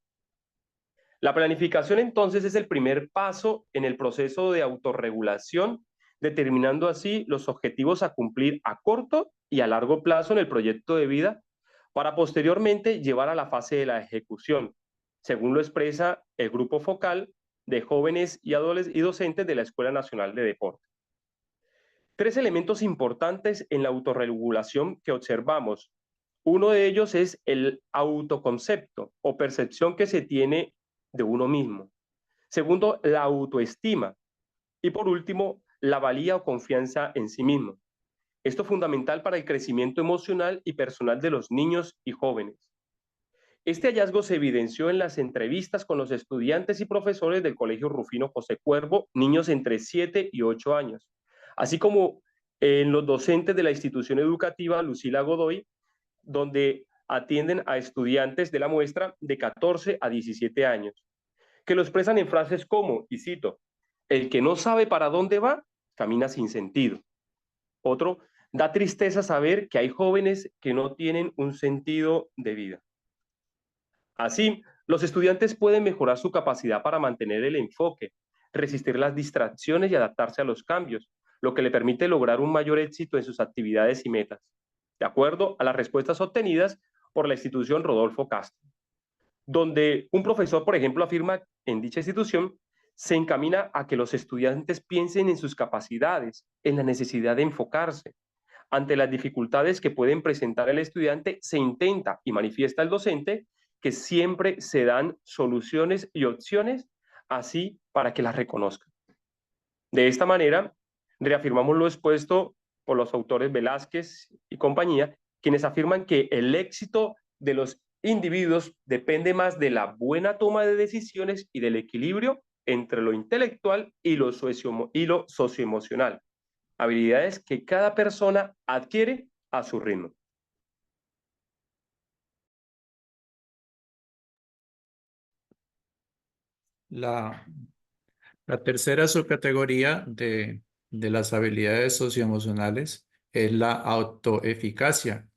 La planificación entonces es el primer paso en el proceso de autorregulación, determinando así los objetivos a cumplir a corto y a largo plazo en el proyecto de vida, para posteriormente llevar a la fase de la ejecución, según lo expresa el grupo focal de jóvenes y adolescentes y docentes de la Escuela Nacional de Deporte. Tres elementos importantes en la autorregulación que observamos. Uno de ellos es el autoconcepto o percepción que se tiene de uno mismo. Segundo, la autoestima. Y por último, la valía o confianza en sí mismo. Esto es fundamental para el crecimiento emocional y personal de los niños y jóvenes. Este hallazgo se evidenció en las entrevistas con los estudiantes y profesores del Colegio Rufino José Cuervo, niños entre 7 y 8 años, así como en los docentes de la institución educativa Lucila Godoy, donde atienden a estudiantes de la muestra de 14 a 17 años, que lo expresan en frases como, y cito, el que no sabe para dónde va, camina sin sentido. Otro, da tristeza saber que hay jóvenes que no tienen un sentido de vida. Así, los estudiantes pueden mejorar su capacidad para mantener el enfoque, resistir las distracciones y adaptarse a los cambios, lo que le permite lograr un mayor éxito en sus actividades y metas, de acuerdo a las respuestas obtenidas por la institución Rodolfo Castro, donde un profesor, por ejemplo, afirma en dicha institución se encamina a que los estudiantes piensen en sus capacidades, en la necesidad de enfocarse. Ante las dificultades que pueden presentar el estudiante, se intenta y manifiesta el docente que siempre se dan soluciones y opciones así para que las reconozcan. De esta manera, reafirmamos lo expuesto por los autores Velázquez y compañía, quienes afirman que el éxito de los individuos depende más de la buena toma de decisiones y del equilibrio entre lo intelectual y lo socioemocional, habilidades que cada persona adquiere a su ritmo. La tercera subcategoría de las habilidades socioemocionales es la autoeficacia.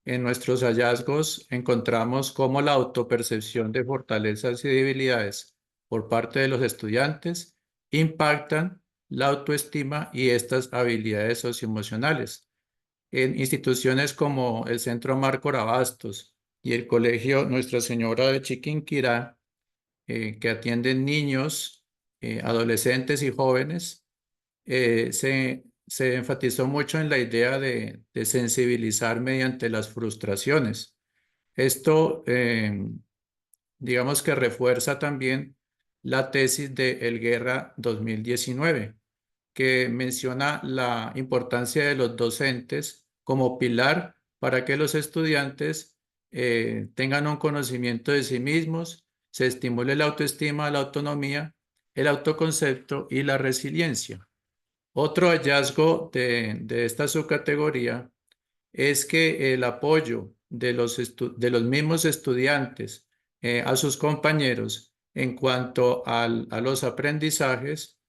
En nuestros hallazgos encontramos cómo la autopercepción de fortalezas y debilidades por parte de los estudiantes impactan la autoestima y estas habilidades socioemocionales. En instituciones como el Centro Marco Abastos y el Colegio Nuestra Señora de Chiquinquirá, que atienden niños, adolescentes y jóvenes, se enfatizó mucho en la idea de sensibilizar mediante las frustraciones. Esto, digamos que refuerza también la tesis de Elguerra 2019, que menciona la importancia de los docentes como pilar para que los estudiantes tengan un conocimiento de sí mismos, se estimule la autoestima, la autonomía, el autoconcepto y la resiliencia. Otro hallazgo de esta subcategoría es que el apoyo de los mismos estudiantes a sus compañeros en cuanto a los aprendizajes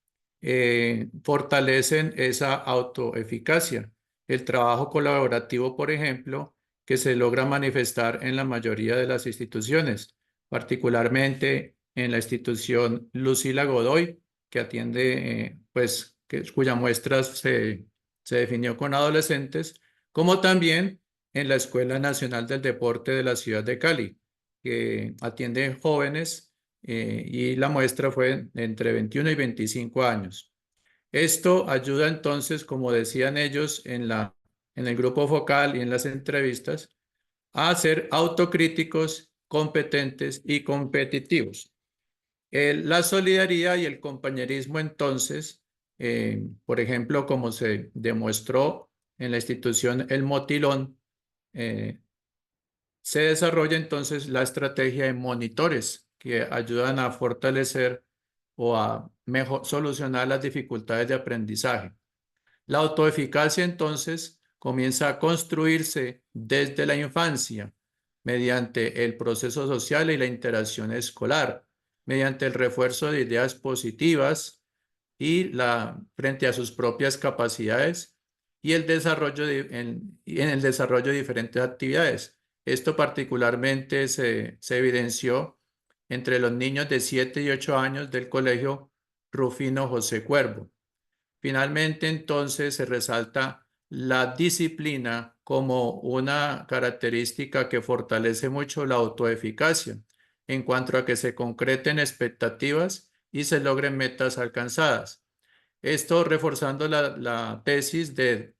fortalecen esa autoeficacia. El trabajo colaborativo, por ejemplo, que se logra manifestar en la mayoría de las instituciones, particularmente en la institución Lucila Godoy, que atiende, cuya muestra se definió con adolescentes, como también en la Escuela Nacional del Deporte de la ciudad de Cali, que atiende jóvenes y la muestra fue entre 21 y 25 años. Esto ayuda entonces, como decían ellos en el grupo focal y en las entrevistas, a ser autocríticos, competentes y competitivos. La solidaridad y el compañerismo entonces, por ejemplo, como se demostró en la institución El Motilón, se desarrolla entonces la estrategia de monitores que ayudan a fortalecer o a solucionar las dificultades de aprendizaje. La autoeficacia entonces comienza a construirse desde la infancia mediante el proceso social y la interacción escolar, mediante el refuerzo de ideas positivas y frente a sus propias capacidades y el desarrollo en el desarrollo de diferentes actividades. Esto particularmente se evidenció entre los niños de 7 y 8 años del Colegio Rufino José Cuervo. Finalmente, entonces, se resalta la disciplina como una característica que fortalece mucho la autoeficacia en cuanto a que se concreten expectativas y se logren metas alcanzadas. Esto reforzando la tesis de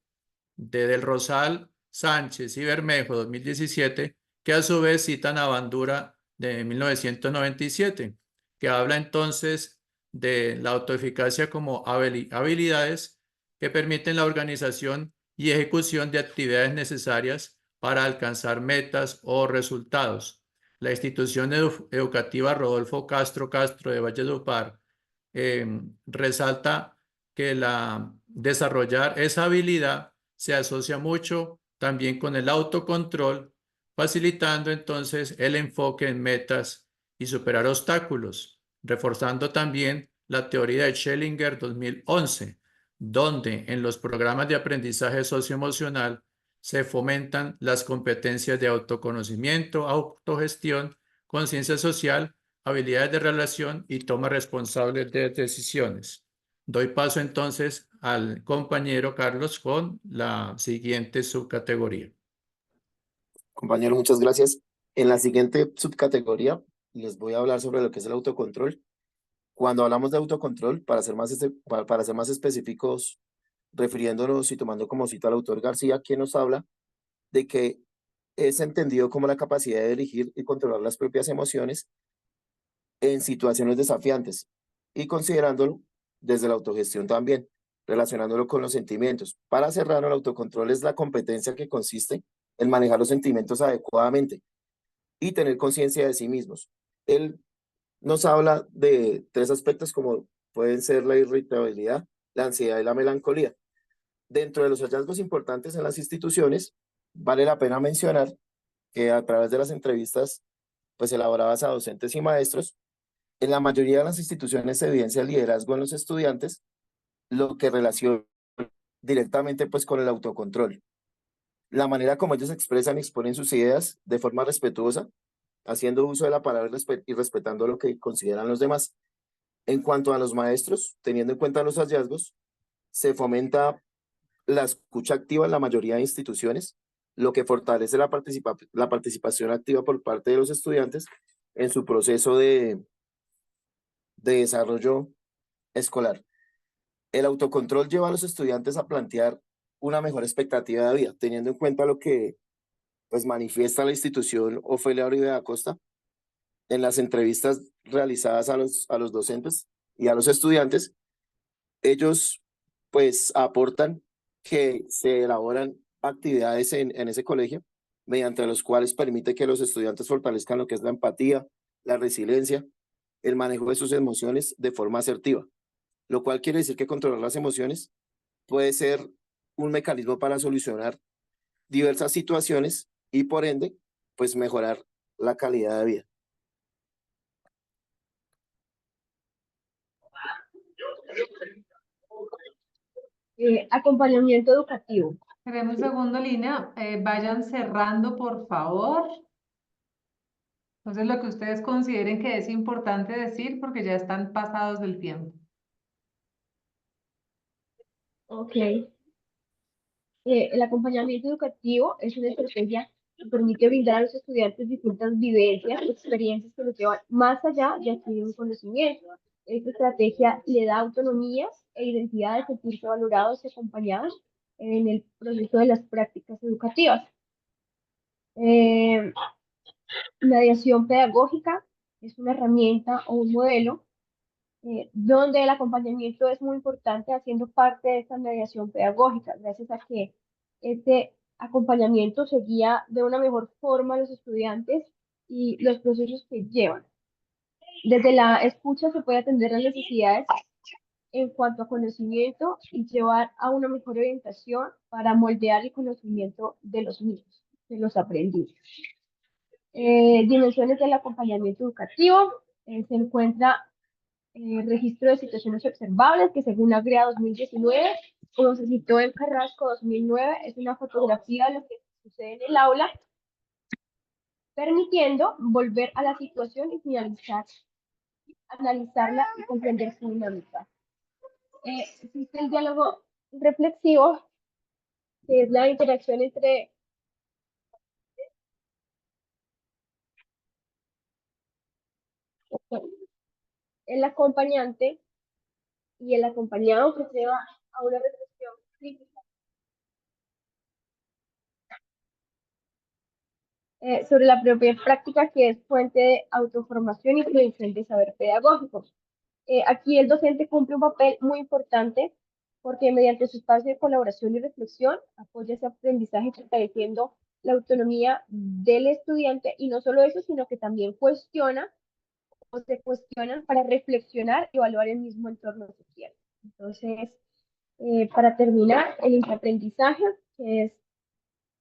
Del Rosal, Sánchez y Bermejo 2017, que a su vez citan a Bandura de 1997, que habla entonces de la autoeficacia como habilidades que permiten la organización y ejecución de actividades necesarias para alcanzar metas o resultados. La institución educativa Rodolfo Castro de Valledupar resalta que desarrollar esa habilidad se asocia mucho también con el autocontrol, facilitando entonces el enfoque en metas y superar obstáculos, reforzando también la teoría de Schellinger 2011, donde en los programas de aprendizaje socioemocional se fomentan las competencias de autoconocimiento, autogestión, conciencia social, habilidades de relación y toma responsable de decisiones. Doy paso entonces al compañero Carlos con la siguiente subcategoría. Compañero, muchas gracias. En la siguiente subcategoría les voy a hablar sobre lo que es el autocontrol. Cuando hablamos de autocontrol, para ser más específicos, refiriéndonos y tomando como cita al autor García, quien nos habla de que es entendido como la capacidad de dirigir y controlar las propias emociones en situaciones desafiantes y considerándolo desde la autogestión también, relacionándolo con los sentimientos. Para Serrano, el autocontrol es la competencia que consiste en manejar los sentimientos adecuadamente y tener conciencia de sí mismos. Él nos habla de 3 aspectos como pueden ser la irritabilidad, la ansiedad y la melancolía. Dentro de los hallazgos importantes en las instituciones, vale la pena mencionar que a través de las entrevistas pues elaboradas a docentes y maestros, en la mayoría de las instituciones se evidencia el liderazgo en los estudiantes, lo que relaciona directamente pues con el autocontrol. La manera como ellos expresan y exponen sus ideas de forma respetuosa, haciendo uso de la palabra y respetando lo que consideran los demás. En cuanto a los maestros, teniendo en cuenta los hallazgos, se fomenta la escucha activa en la mayoría de instituciones, lo que fortalece la participación activa por parte de los estudiantes en su proceso de desarrollo escolar. El autocontrol lleva a los estudiantes a plantear una mejor expectativa de vida, teniendo en cuenta lo que pues manifiesta la institución Ofelia Uribe da Costa en las entrevistas realizadas a los docentes y a los estudiantes. Ellos pues aportan que se elaboran actividades en ese colegio mediante los cuales permite que los estudiantes fortalezcan lo que es la empatía, la resiliencia, el manejo de sus emociones de forma asertiva, lo cual quiere decir que controlar las emociones puede ser un mecanismo para solucionar diversas situaciones y por ende, pues mejorar la calidad de vida. Acompañamiento educativo. Esperen un segundo, Lina. Vayan cerrando, por favor. Entonces, lo que ustedes consideren que es importante decir, porque ya están pasados del tiempo. Ok. El acompañamiento educativo es una estrategia que permite brindar a los estudiantes distintas vivencias, experiencias que los llevan más allá de adquirir un conocimiento. Esta estrategia le da autonomía e identidad de sentirse valorados y acompañados en el proceso de las prácticas educativas. Mediación pedagógica es una herramienta o un modelo donde el acompañamiento es muy importante haciendo parte de esta mediación pedagógica, gracias a que este acompañamiento se guía de una mejor forma a los estudiantes y los procesos que llevan. Desde la escucha se puede atender las necesidades en cuanto a conocimiento y llevar a una mejor orientación para moldear el conocimiento de los mismos, de los aprendidos. Dimensiones del acompañamiento educativo. Se encuentra registro de situaciones observables, que según la GREA 2019, como se citó en Carrasco 2009, es una fotografía de lo que sucede en el aula, permitiendo volver a la situación y finalizar, analizarla y comprender su dinámica. Existe el diálogo reflexivo, que es la interacción entre el acompañante y el acompañado, que lleva a una reflexión crítica sobre la propia práctica, que es fuente de autoformación y producción de saber pedagógico. Aquí el docente cumple un papel muy importante porque mediante su espacio de colaboración y reflexión apoya ese aprendizaje fortaleciendo la autonomía del estudiante, y no solo eso, sino que también cuestiona o se cuestionan para reflexionar y evaluar el mismo entorno social. Entonces, para terminar, el intraaprendizaje, que es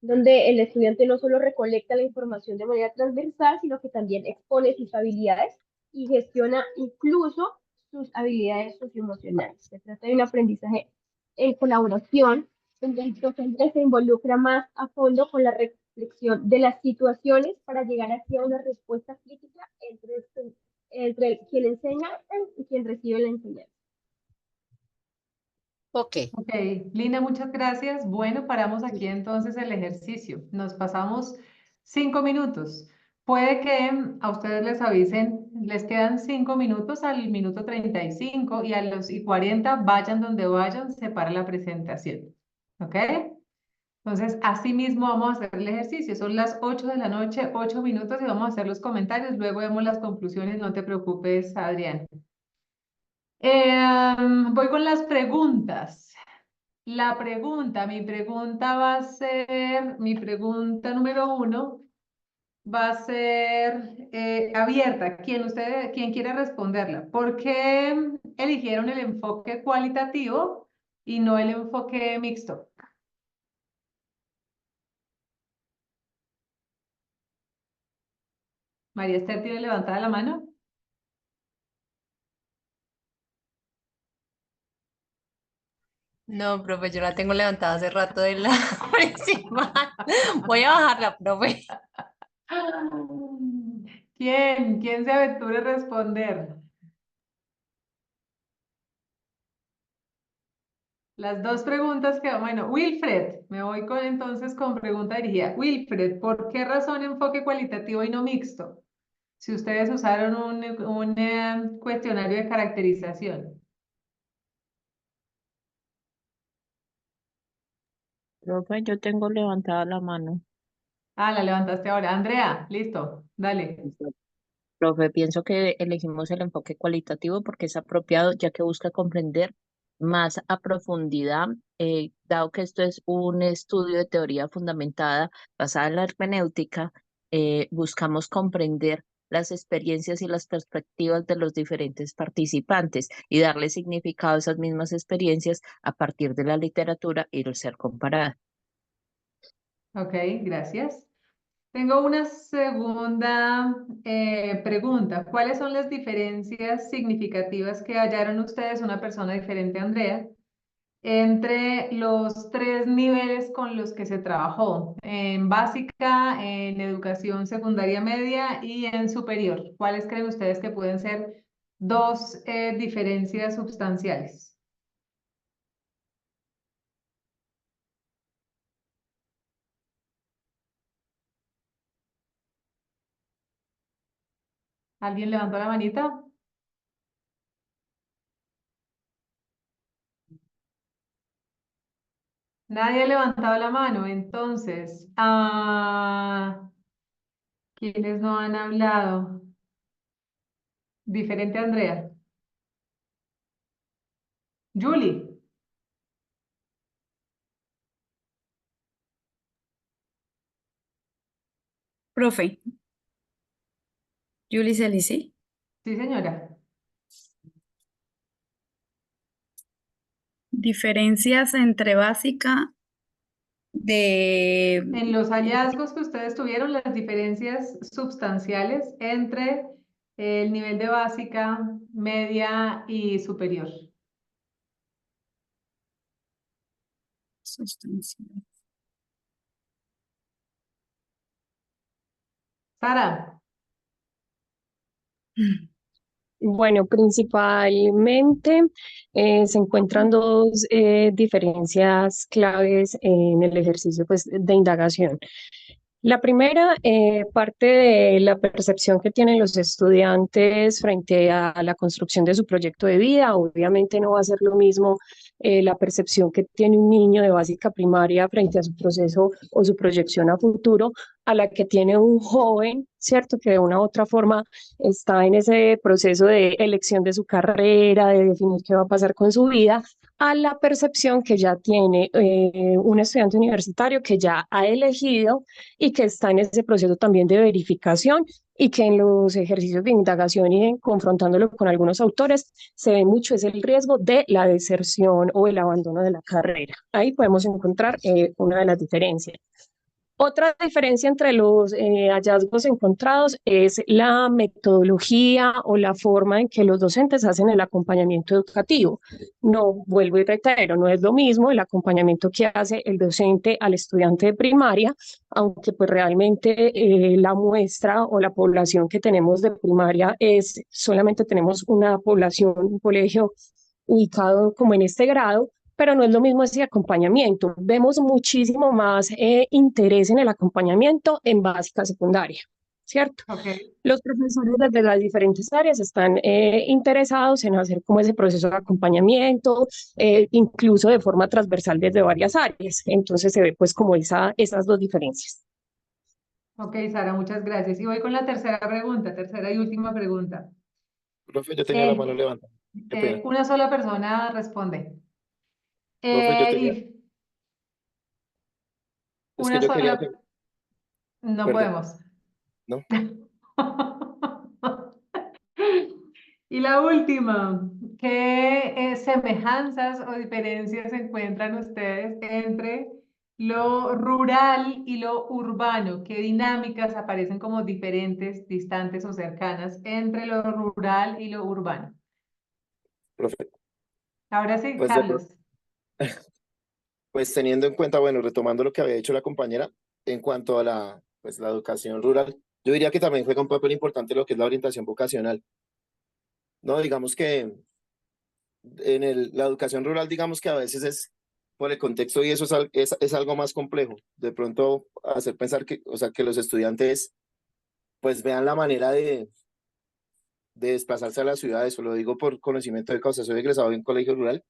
donde el estudiante no solo recolecta la información de manera transversal, sino que también expone sus habilidades y gestiona incluso sus habilidades socioemocionales. Se trata de un aprendizaje en colaboración, donde el docente se involucra más a fondo con la reflexión de las situaciones para llegar hacia una respuesta crítica entre quien enseña y quien recibe la enseñanza. Ok. Ok, Lina, muchas gracias. Bueno, paramos aquí entonces el ejercicio. Nos pasamos 5 minutos. Puede que a ustedes les avisen, les quedan 5 minutos al minuto 35 y a los 40 vayan donde vayan, se para la presentación. ¿Ok? Entonces, así mismo vamos a hacer el ejercicio. Son las 8 de la noche, 8 minutos, y vamos a hacer los comentarios. Luego vemos las conclusiones. No te preocupes, Adrián. Voy con las preguntas. mi pregunta va a ser, mi pregunta número 1 va a ser abierta. ¿Quién quiere responderla? ¿Por qué eligieron el enfoque cualitativo y no el enfoque mixto? María Esther tiene levantada la mano. No, profe, yo la tengo levantada hace rato de la principal. Voy a bajarla, profe. ¿Quién se aventure a responder? Las dos preguntas que, bueno, Wilfred, me voy entonces con pregunta dirigida. Wilfred, ¿por qué razón enfoque cualitativo y no mixto? Si ustedes usaron un cuestionario de caracterización. Profe, yo tengo levantada la mano. Ah, la levantaste ahora. Andrea, listo, dale. Profe, pienso que elegimos el enfoque cualitativo porque es apropiado ya que busca comprender más a profundidad, dado que esto es un estudio de teoría fundamentada basada en la hermenéutica, buscamos comprender las experiencias y las perspectivas de los diferentes participantes y darle significado a esas mismas experiencias a partir de la literatura y el ser comparada. Ok, gracias. Tengo una segunda pregunta. ¿Cuáles son las diferencias significativas que hallaron ustedes, una persona diferente a Andrea, entre los 3 niveles con los que se trabajó? En básica, en educación secundaria media y en superior. ¿Cuáles creen ustedes que pueden ser dos diferencias sustanciales? ¿Alguien levantó la manita? Nadie ha levantado la mano, entonces, ¿quiénes no han hablado? Diferente a Andrea. Julie. Profe, Julie Celici. Sí, señora. Diferencias entre básica de... En los hallazgos que ustedes tuvieron, las diferencias sustanciales entre el nivel de básica, media y superior. Sustancial. Sara. Bueno, principalmente se encuentran dos diferencias claves en el ejercicio pues, de indagación. La primera parte de la percepción que tienen los estudiantes frente a la construcción de su proyecto de vida. Obviamente no va a ser lo mismo la percepción que tiene un niño de básica primaria frente a su proceso o su proyección a futuro a la que tiene un joven, ¿cierto? Que de una u otra forma está en ese proceso de elección de su carrera, de definir qué va a pasar con su vida, a la percepción que ya tiene un estudiante universitario que ya ha elegido y que está en ese proceso también de verificación y que en los ejercicios de indagación y confrontándolo con algunos autores se ve mucho es el riesgo de la deserción o el abandono de la carrera. Ahí podemos encontrar una de las diferencias. Otra diferencia entre los hallazgos encontrados es la metodología o la forma en que los docentes hacen el acompañamiento educativo. No, vuelvo y reitero, no es lo mismo el acompañamiento que hace el docente al estudiante de primaria, aunque pues realmente la muestra o la población que tenemos de primaria es, solamente tenemos una población, un colegio ubicado como en este grado, pero no es lo mismo ese acompañamiento. Vemos muchísimo más interés en el acompañamiento en básica secundaria, ¿cierto? Okay. Los profesores desde las diferentes áreas están interesados en hacer como ese proceso de acompañamiento, incluso de forma transversal desde varias áreas. Entonces se ve pues como esas dos diferencias. Ok, Sara, muchas gracias. Y voy con la tercera pregunta, tercera y última pregunta. Profe, yo tenía la mano levantada. Una sola persona responde. Profe, yo quería, Y es que una yo quería, sola, no perdón, podemos. ¿no? Y la última, ¿qué semejanzas o diferencias encuentran ustedes entre lo rural y lo urbano? ¿Qué dinámicas aparecen como diferentes, distantes o cercanas entre lo rural y lo urbano? Profe, Ahora sí, pues, Carlos. pues teniendo en cuenta, bueno, retomando lo que había dicho la compañera en cuanto a pues, la educación rural, yo diría que también juega un papel importante lo que es la orientación vocacional, ¿no? Digamos que la educación rural, digamos que a veces es por el contexto y eso es algo más complejo. De pronto hacer pensar que, o sea, que los estudiantes pues vean la manera de desplazarse a las ciudades, o lo digo por conocimiento de causa, soy egresado de un colegio rural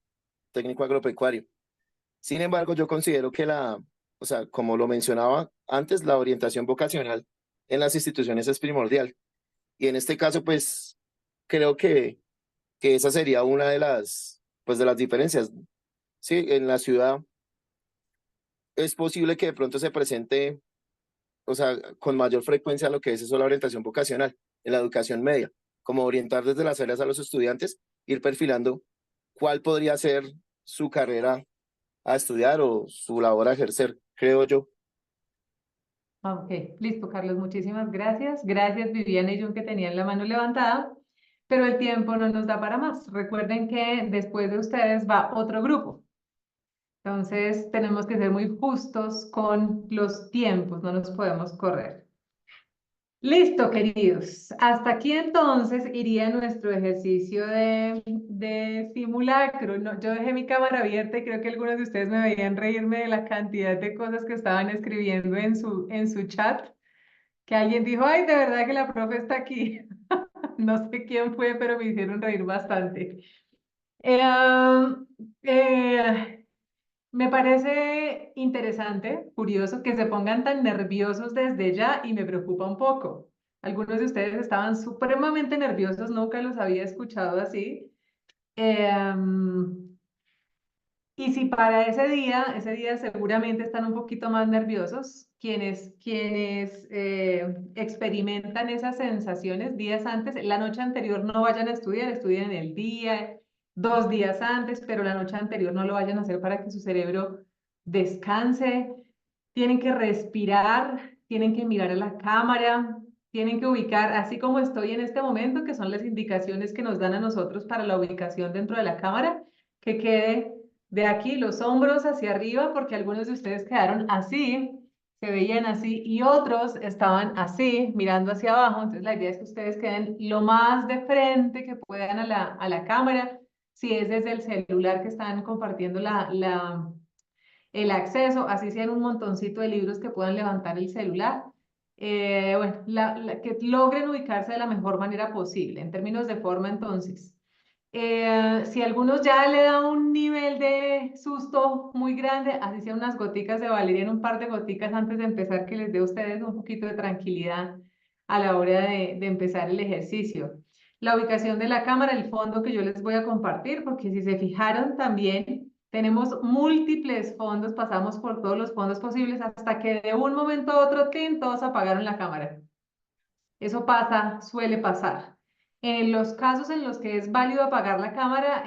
técnico agropecuario. Sin embargo, yo considero que o sea, como lo mencionaba antes, la orientación vocacional en las instituciones es primordial. Y en este caso, pues, creo que esa sería una pues, de las diferencias. Sí, en la ciudad es posible que de pronto se presente, o sea, con mayor frecuencia lo que es eso, la orientación vocacional en la educación media, como orientar desde las áreas a los estudiantes, ir perfilando cuál podría ser su carrera a estudiar o su labor a ejercer, creo yo. Ok, listo, Carlos, muchísimas gracias. Gracias, Viviana y Jun, que tenían la mano levantada, pero el tiempo no nos da para más. Recuerden que después de ustedes va otro grupo. Entonces, tenemos que ser muy justos con los tiempos, no nos podemos correr. Listo, queridos. Hasta aquí entonces iría nuestro ejercicio de simulacro. No, yo dejé mi cámara abierta y creo que algunos de ustedes me veían reírme de la cantidad de cosas que estaban escribiendo en su chat, que alguien dijo, ay, de verdad que la profe está aquí. No sé quién fue, pero me hicieron reír bastante. Eh, Me parece interesante, curioso, que se pongan tan nerviosos desde ya y me preocupa un poco. Algunos de ustedes estaban supremamente nerviosos, nunca los había escuchado así. Em, y si para ese día seguramente están un poquito más nerviosos, quienes experimentan esas sensaciones días antes, la noche anterior no vayan a estudiar, estudien el día, 2 días antes, pero la noche anterior no lo vayan a hacer para que su cerebro descanse. Tienen que respirar, tienen que mirar a la cámara, tienen que ubicar, así como estoy en este momento, que son las indicaciones que nos dan a nosotros para la ubicación dentro de la cámara, que quede de aquí los hombros hacia arriba, porque algunos de ustedes quedaron así, se veían así, y otros estaban así, mirando hacia abajo. Entonces la idea es que ustedes queden lo más de frente que puedan a la cámara. Si es desde el celular que están compartiendo el acceso, así sean un montoncito de libros que puedan levantar el celular. Bueno, que logren ubicarse de la mejor manera posible. En términos de forma, entonces, si a algunos ya le da un nivel de susto muy grande, así sean unas goticas de valeriana, un par de goticas antes de empezar, que les dé a ustedes un poquito de tranquilidad a la hora de empezar el ejercicio. La ubicación de la cámara, el fondo que yo les voy a compartir, porque si se fijaron también, tenemos múltiples fondos, pasamos por todos los fondos posibles hasta que de un momento a otro, todos apagaron la cámara. Eso pasa, suele pasar. En los casos en los que es válido apagar la cámara,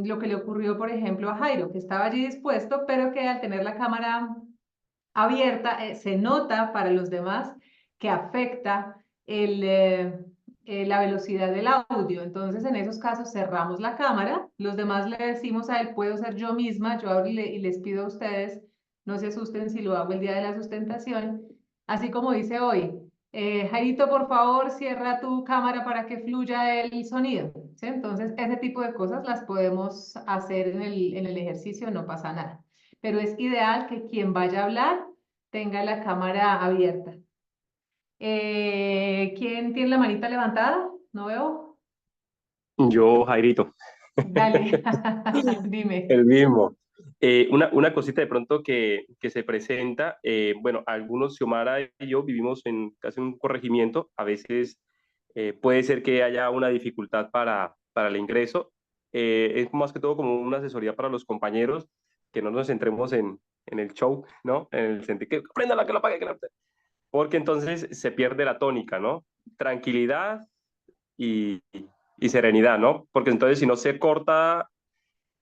lo que le ocurrió, por ejemplo, a Jairo, que estaba allí dispuesto, pero que al tener la cámara abierta, se nota para los demás que afecta la velocidad del audio. Entonces, en esos casos cerramos la cámara, los demás le decimos a él, puedo ser yo misma, yo hablo y les pido a ustedes, no se asusten si lo hago el día de la sustentación, así como dice hoy. Jairito, por favor, cierra tu cámara para que fluya el sonido. ¿Sí? Entonces, ese tipo de cosas las podemos hacer en el ejercicio, no pasa nada. Pero es ideal que quien vaya a hablar tenga la cámara abierta. ¿Quién tiene la manita levantada? ¿No veo? Yo, Jairito. Dale, dime. El mismo. Una cosita de pronto que se presenta, bueno, algunos, Xiomara y yo vivimos en casi un corregimiento, a veces puede ser que haya una dificultad para el ingreso, es más que todo como una asesoría para los compañeros, que no nos centremos en el show, ¿no? En el sentido que préndala, que la apague, que la... Porque entonces se pierde la tónica, ¿no? Tranquilidad y serenidad, ¿no? Porque entonces si no se corta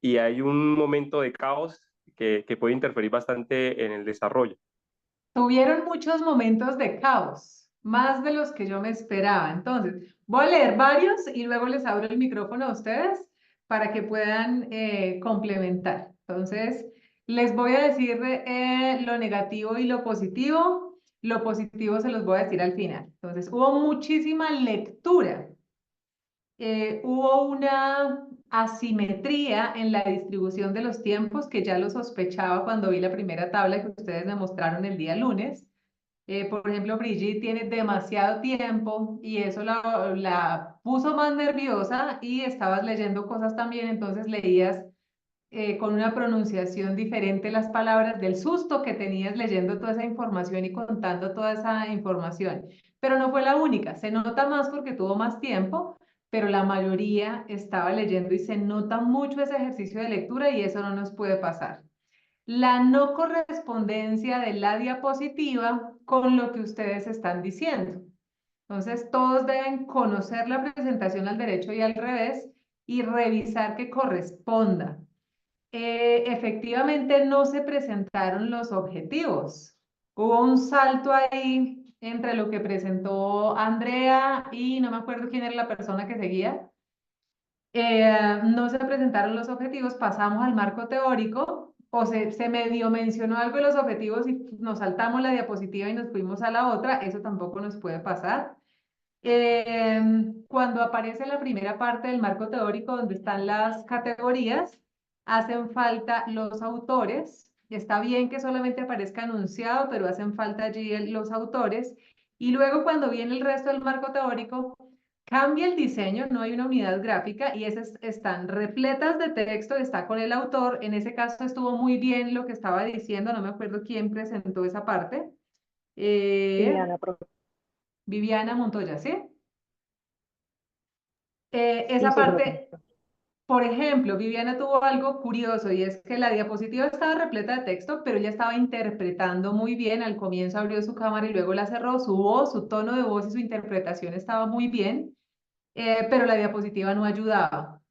y hay un momento de caos que puede interferir bastante en el desarrollo. Tuvieron muchos momentos de caos, más de los que yo me esperaba. Entonces, voy a leer varios y luego les abro el micrófono a ustedes para que puedan complementar. Entonces, les voy a decir lo negativo y lo positivo. Lo positivo se los voy a decir al final. Entonces, hubo muchísima lectura. Hubo una asimetría en la distribución de los tiempos que ya lo sospechaba cuando vi la primera tabla que ustedes me mostraron el día lunes. Por ejemplo, Brigitte tiene demasiado tiempo y eso la puso más nerviosa y estabas leyendo cosas también, entonces leías con una pronunciación diferente las palabras del susto que tenías leyendo toda esa información y contando toda esa información. Pero no fue la única, se nota más porque tuvo más tiempo, pero la mayoría estaba leyendo y se nota mucho ese ejercicio de lectura y eso no nos puede pasar. La no correspondencia de la diapositiva con lo que ustedes están diciendo. Entonces, todos deben conocer la presentación al derecho y al revés y revisar que corresponda. Efectivamente, no se presentaron los objetivos. Hubo un salto ahí entre lo que presentó Andrea y no me acuerdo quién era la persona que seguía. No se presentaron los objetivos, pasamos al marco teórico o se medio mencionó algo de los objetivos y nos saltamos la diapositiva y nos fuimos a la otra, eso tampoco nos puede pasar. Cuando aparece la primera parte del marco teórico donde están las categorías, hacen falta los autores. Está bien que solamente aparezca anunciado, pero hacen falta allí los autores. Y luego cuando viene el resto del marco teórico, cambia el diseño, no hay una unidad gráfica y esas están repletas de texto, está con el autor. En ese caso estuvo muy bien lo que estaba diciendo, no me acuerdo quién presentó esa parte. Viviana Montoya, ¿sí? Esa parte, por ejemplo, Viviana tuvo algo curioso y es que la diapositiva estaba repleta de texto, pero ella estaba interpretando muy bien. Al comienzo abrió su cámara y luego la cerró. Su voz, su tono de voz y su interpretación estaba muy bien, pero la diapositiva no ayudaba.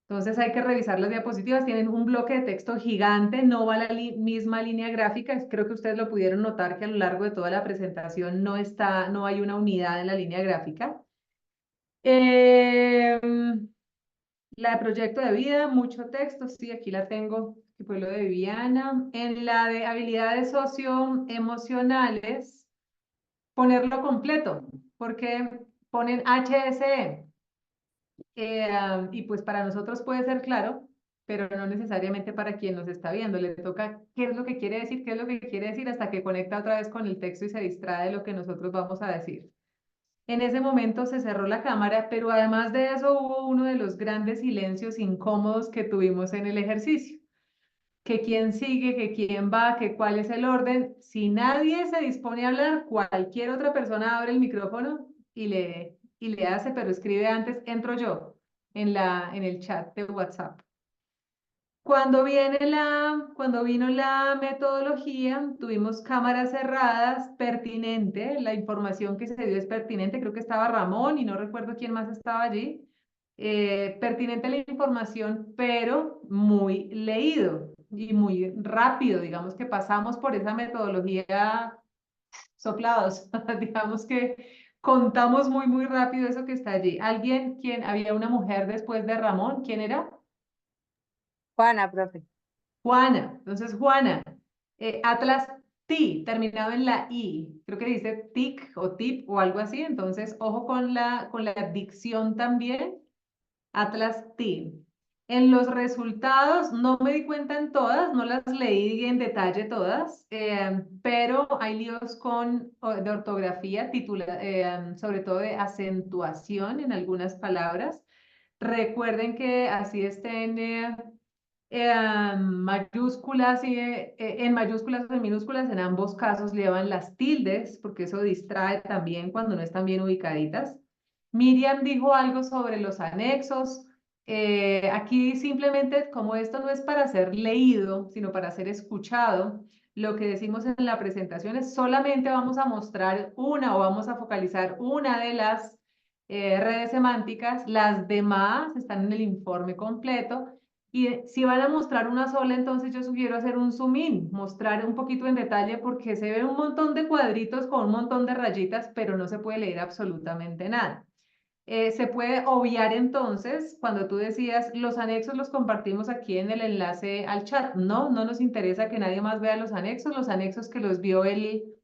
Entonces hay que revisar las diapositivas. Tienen un bloque de texto gigante, no va la misma línea gráfica. Creo que ustedes lo pudieron notar que a lo largo de toda la presentación no hay una unidad en la línea gráfica. La de proyecto de vida, mucho texto, sí, aquí la tengo, que fue lo de Viviana. En la de habilidades socioemocionales, ponerlo completo, porque ponen HSE. Y pues para nosotros puede ser claro, pero no necesariamente para quien nos está viendo. Le toca qué es lo que quiere decir, qué es lo que quiere decir, hasta que conecta otra vez con el texto y se distrae de lo que nosotros vamos a decir. En ese momento se cerró la cámara, pero además de eso hubo uno de los grandes silencios incómodos que tuvimos en el ejercicio. Que quién sigue, que quién va, que cuál es el orden. Si nadie se dispone a hablar, cualquier otra persona abre el micrófono y le hace, pero escribe antes, entro yo en el chat de WhatsApp. Cuando vino la metodología, tuvimos cámaras cerradas, pertinente, la información que se dio es pertinente, creo que estaba Ramón y no recuerdo quién más estaba allí. Pertinente la información, pero muy leído y muy rápido, digamos que pasamos por esa metodología soplados, digamos que contamos muy rápido eso que está allí. Había una mujer después de Ramón? ¿Quién era? Juana, profe. Juana, entonces Juana, Atlas T, terminado en la I, creo que dice TIC o TIP o algo así, entonces ojo con la dicción también, Atlas T. En los resultados no me di cuenta en todas, no las leí en detalle todas, pero hay líos de ortografía, sobre todo de acentuación en algunas palabras. Recuerden que así estén mayúsculas en mayúsculas o en minúsculas, en ambos casos llevan las tildes, porque eso distrae también cuando no están bien ubicaditas. Miriam dijo algo sobre los anexos. Aquí simplemente, como esto no es para ser leído, sino para ser escuchado, lo que decimos en la presentación es solamente vamos a mostrar una o vamos a focalizar una de las redes semánticas, las demás están en el informe completo. Y si van a mostrar una sola, entonces yo sugiero hacer un zoom in, mostrar un poquito en detalle porque se ve un montón de cuadritos con un montón de rayitas, pero no se puede leer absolutamente nada. Se puede obviar entonces, cuando tú decías, los anexos los compartimos aquí en el enlace al chat. No, no nos interesa que nadie más vea los anexos que los vio el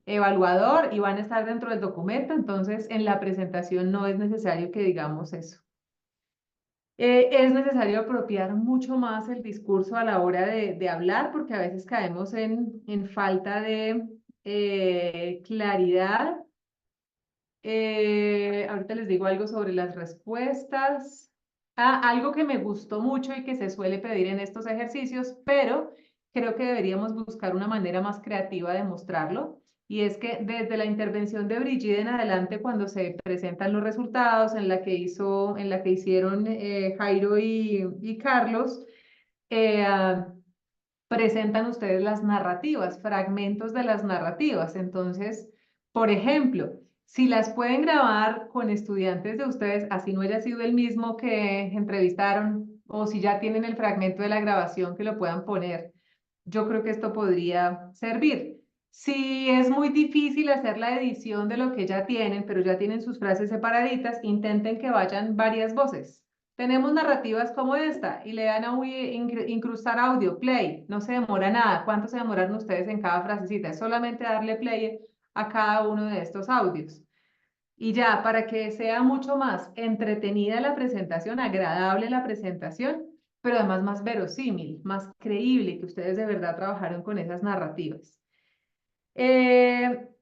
evaluador y van a estar dentro del documento, entonces en la presentación no es necesario que digamos eso. Es necesario apropiar mucho más el discurso a la hora de hablar, porque a veces caemos en falta de claridad. Ahorita les digo algo sobre las respuestas. Algo que me gustó mucho y que se suele pedir en estos ejercicios, pero creo que deberíamos buscar una manera más creativa de mostrarlo. Y es que desde la intervención de Brigida en adelante, cuando se presentan los resultados en la que hicieron Jairo y Carlos, presentan ustedes las narrativas, fragmentos de las narrativas. Entonces, por ejemplo, si las pueden grabar con estudiantes de ustedes, así no haya sido el mismo que entrevistaron, o si ya tienen el fragmento de la grabación que lo puedan poner, yo creo que esto podría servir. Si es muy difícil hacer la edición de lo que ya tienen, pero ya tienen sus frases separaditas, intenten que vayan varias voces. Tenemos narrativas como esta y le dan a incrustar audio, play, no se demora nada. ¿Cuánto se demoraron ustedes en cada frasecita? Es solamente darle play a cada uno de estos audios. Y ya, para que sea mucho más entretenida la presentación, agradable la presentación, pero además más verosímil, más creíble, que ustedes de verdad trabajaron con esas narrativas.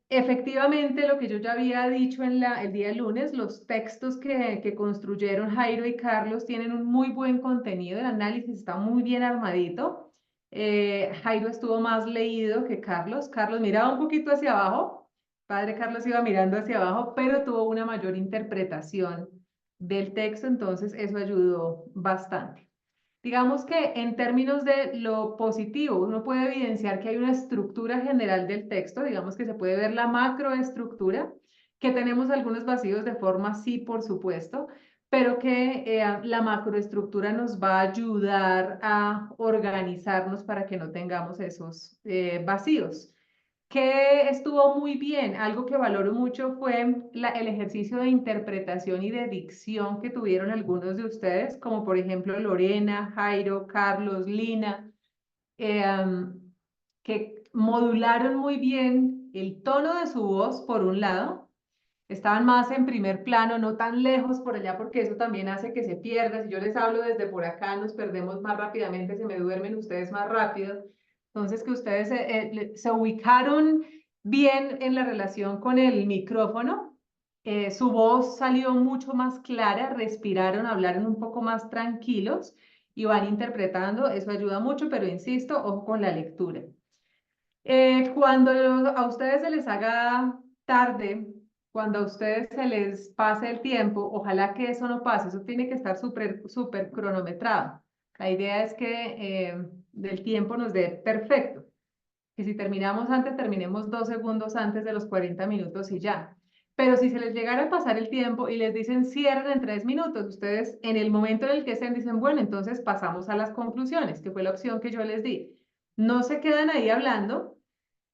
Efectivamente, lo que yo ya había dicho el día lunes, los textos que construyeron Jairo y Carlos tienen un muy buen contenido, el análisis está muy bien armadito. Jairo estuvo más leído que Carlos. Carlos miraba un poquito hacia abajo, padre Carlos iba mirando hacia abajo, pero tuvo una mayor interpretación del texto, entonces eso ayudó bastante. Digamos que en términos de lo positivo, uno puede evidenciar que hay una estructura general del texto, digamos que se puede ver la macroestructura, que tenemos algunos vacíos de forma, sí, por supuesto, pero que la macroestructura nos va a ayudar a organizarnos para que no tengamos esos vacíos. Que estuvo muy bien, algo que valoro mucho fue el ejercicio de interpretación y de dicción que tuvieron algunos de ustedes, como por ejemplo Lorena, Jairo, Carlos, Lina, que modularon muy bien el tono de su voz, por un lado, estaban más en primer plano, no tan lejos por allá, porque eso también hace que se pierda. Si yo les hablo desde por acá, nos perdemos más rápidamente, se me duermen ustedes más rápido. Entonces, que ustedes se ubicaron bien en la relación con el micrófono, su voz salió mucho más clara, respiraron, hablaron un poco más tranquilos y van interpretando, eso ayuda mucho, pero insisto, ojo con la lectura. Cuando a ustedes se les haga tarde, cuando a ustedes se les pase el tiempo, ojalá que eso no pase, eso tiene que estar súper cronometrado. La idea es que del tiempo nos dé perfecto, que si terminamos antes, terminemos 2 segundos antes de los 40 minutos y ya. Pero si se les llegara a pasar el tiempo y les dicen cierren en 3 minutos, ustedes en el momento en el que estén dicen, bueno, entonces pasamos a las conclusiones, que fue la opción que yo les di. No se quedan ahí hablando,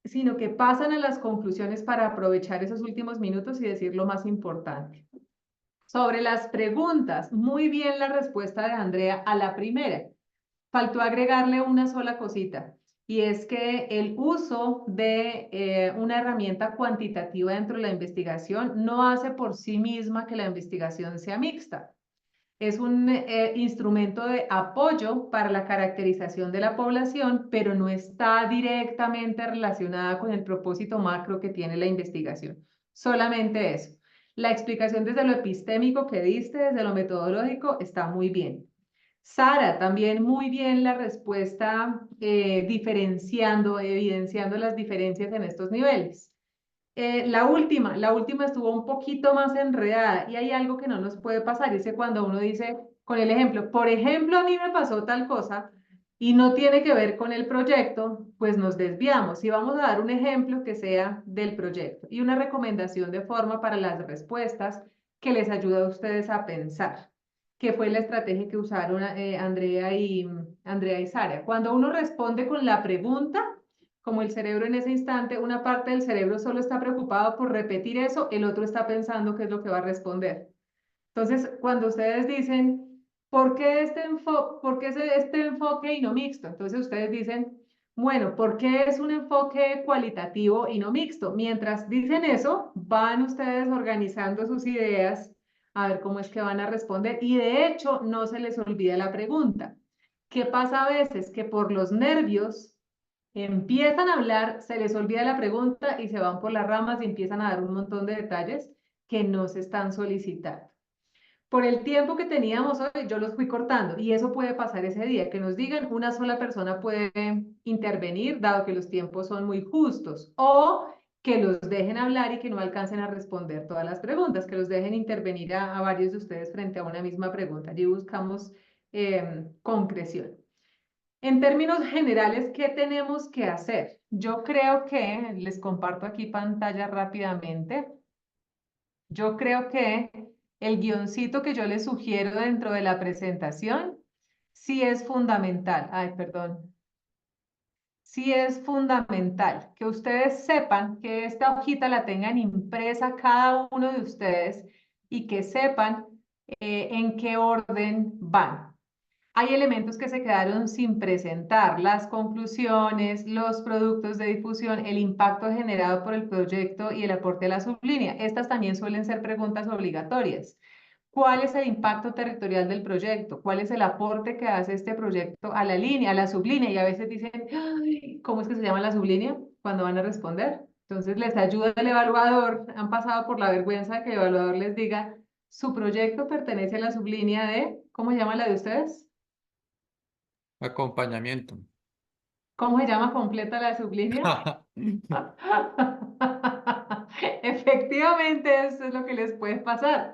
sino que pasan a las conclusiones para aprovechar esos últimos minutos y decir lo más importante. Sobre las preguntas, muy bien la respuesta de Andrea a la primera. Faltó agregarle una sola cosita, y es que el uso de una herramienta cuantitativa dentro de la investigación no hace por sí misma que la investigación sea mixta. Es un instrumento de apoyo para la caracterización de la población, pero no está directamente relacionada con el propósito macro que tiene la investigación. Solamente eso. La explicación desde lo epistémico que diste, desde lo metodológico, está muy bien. Sara, también muy bien la respuesta, diferenciando, evidenciando las diferencias en estos niveles. La última estuvo un poquito más enredada y hay algo que no nos puede pasar, y es que cuando uno dice con el ejemplo, por ejemplo, a mí me pasó tal cosa y no tiene que ver con el proyecto, pues nos desviamos y vamos a dar un ejemplo que sea del proyecto y una recomendación de forma para las respuestas que les ayuda a ustedes a pensar, que fue la estrategia que usaron Andrea y Sara. Cuando uno responde con la pregunta, como el cerebro en ese instante, una parte del cerebro solo está preocupado por repetir eso, el otro está pensando qué es lo que va a responder. Entonces, cuando ustedes dicen, ¿por qué este enfoque y no mixto? Entonces ustedes dicen, bueno, ¿por qué es un enfoque cualitativo y no mixto? Mientras dicen eso, van ustedes organizando sus ideas a ver cómo es que van a responder y de hecho no se les olvida la pregunta. ¿Qué pasa a veces? Que por los nervios empiezan a hablar, se les olvida la pregunta y se van por las ramas y empiezan a dar un montón de detalles que no se están solicitando. Por el tiempo que teníamos hoy, yo los fui cortando y eso puede pasar ese día, que nos digan una sola persona puede intervenir, dado que los tiempos son muy justos, o que los dejen hablar y que no alcancen a responder todas las preguntas, que los dejen intervenir a varios de ustedes frente a una misma pregunta. Allí buscamos concreción. En términos generales, ¿qué tenemos que hacer? Yo creo que, les comparto aquí pantalla rápidamente, yo creo que el guioncito que yo les sugiero dentro de la presentación sí es fundamental. Ay, perdón. Sí es fundamental que ustedes sepan que esta hojita la tengan impresa cada uno de ustedes y que sepan en qué orden van. Hay elementos que se quedaron sin presentar, las conclusiones, los productos de difusión, el impacto generado por el proyecto y el aporte a la sublínea. Estas también suelen ser preguntas obligatorias. ¿Cuál es el impacto territorial del proyecto? ¿Cuál es el aporte que hace este proyecto a la línea, a la sublínea? Y a veces dicen, "Ay, ¿cómo es que se llama la sublínea?" Cuando van a responder. Entonces les ayuda el evaluador. Han pasado por la vergüenza de que el evaluador les diga, su proyecto pertenece a la sublínea de, ¿cómo se llama la de ustedes? Acompañamiento. ¿Cómo se llama completa la sublínea? Efectivamente, eso es lo que les puede pasar.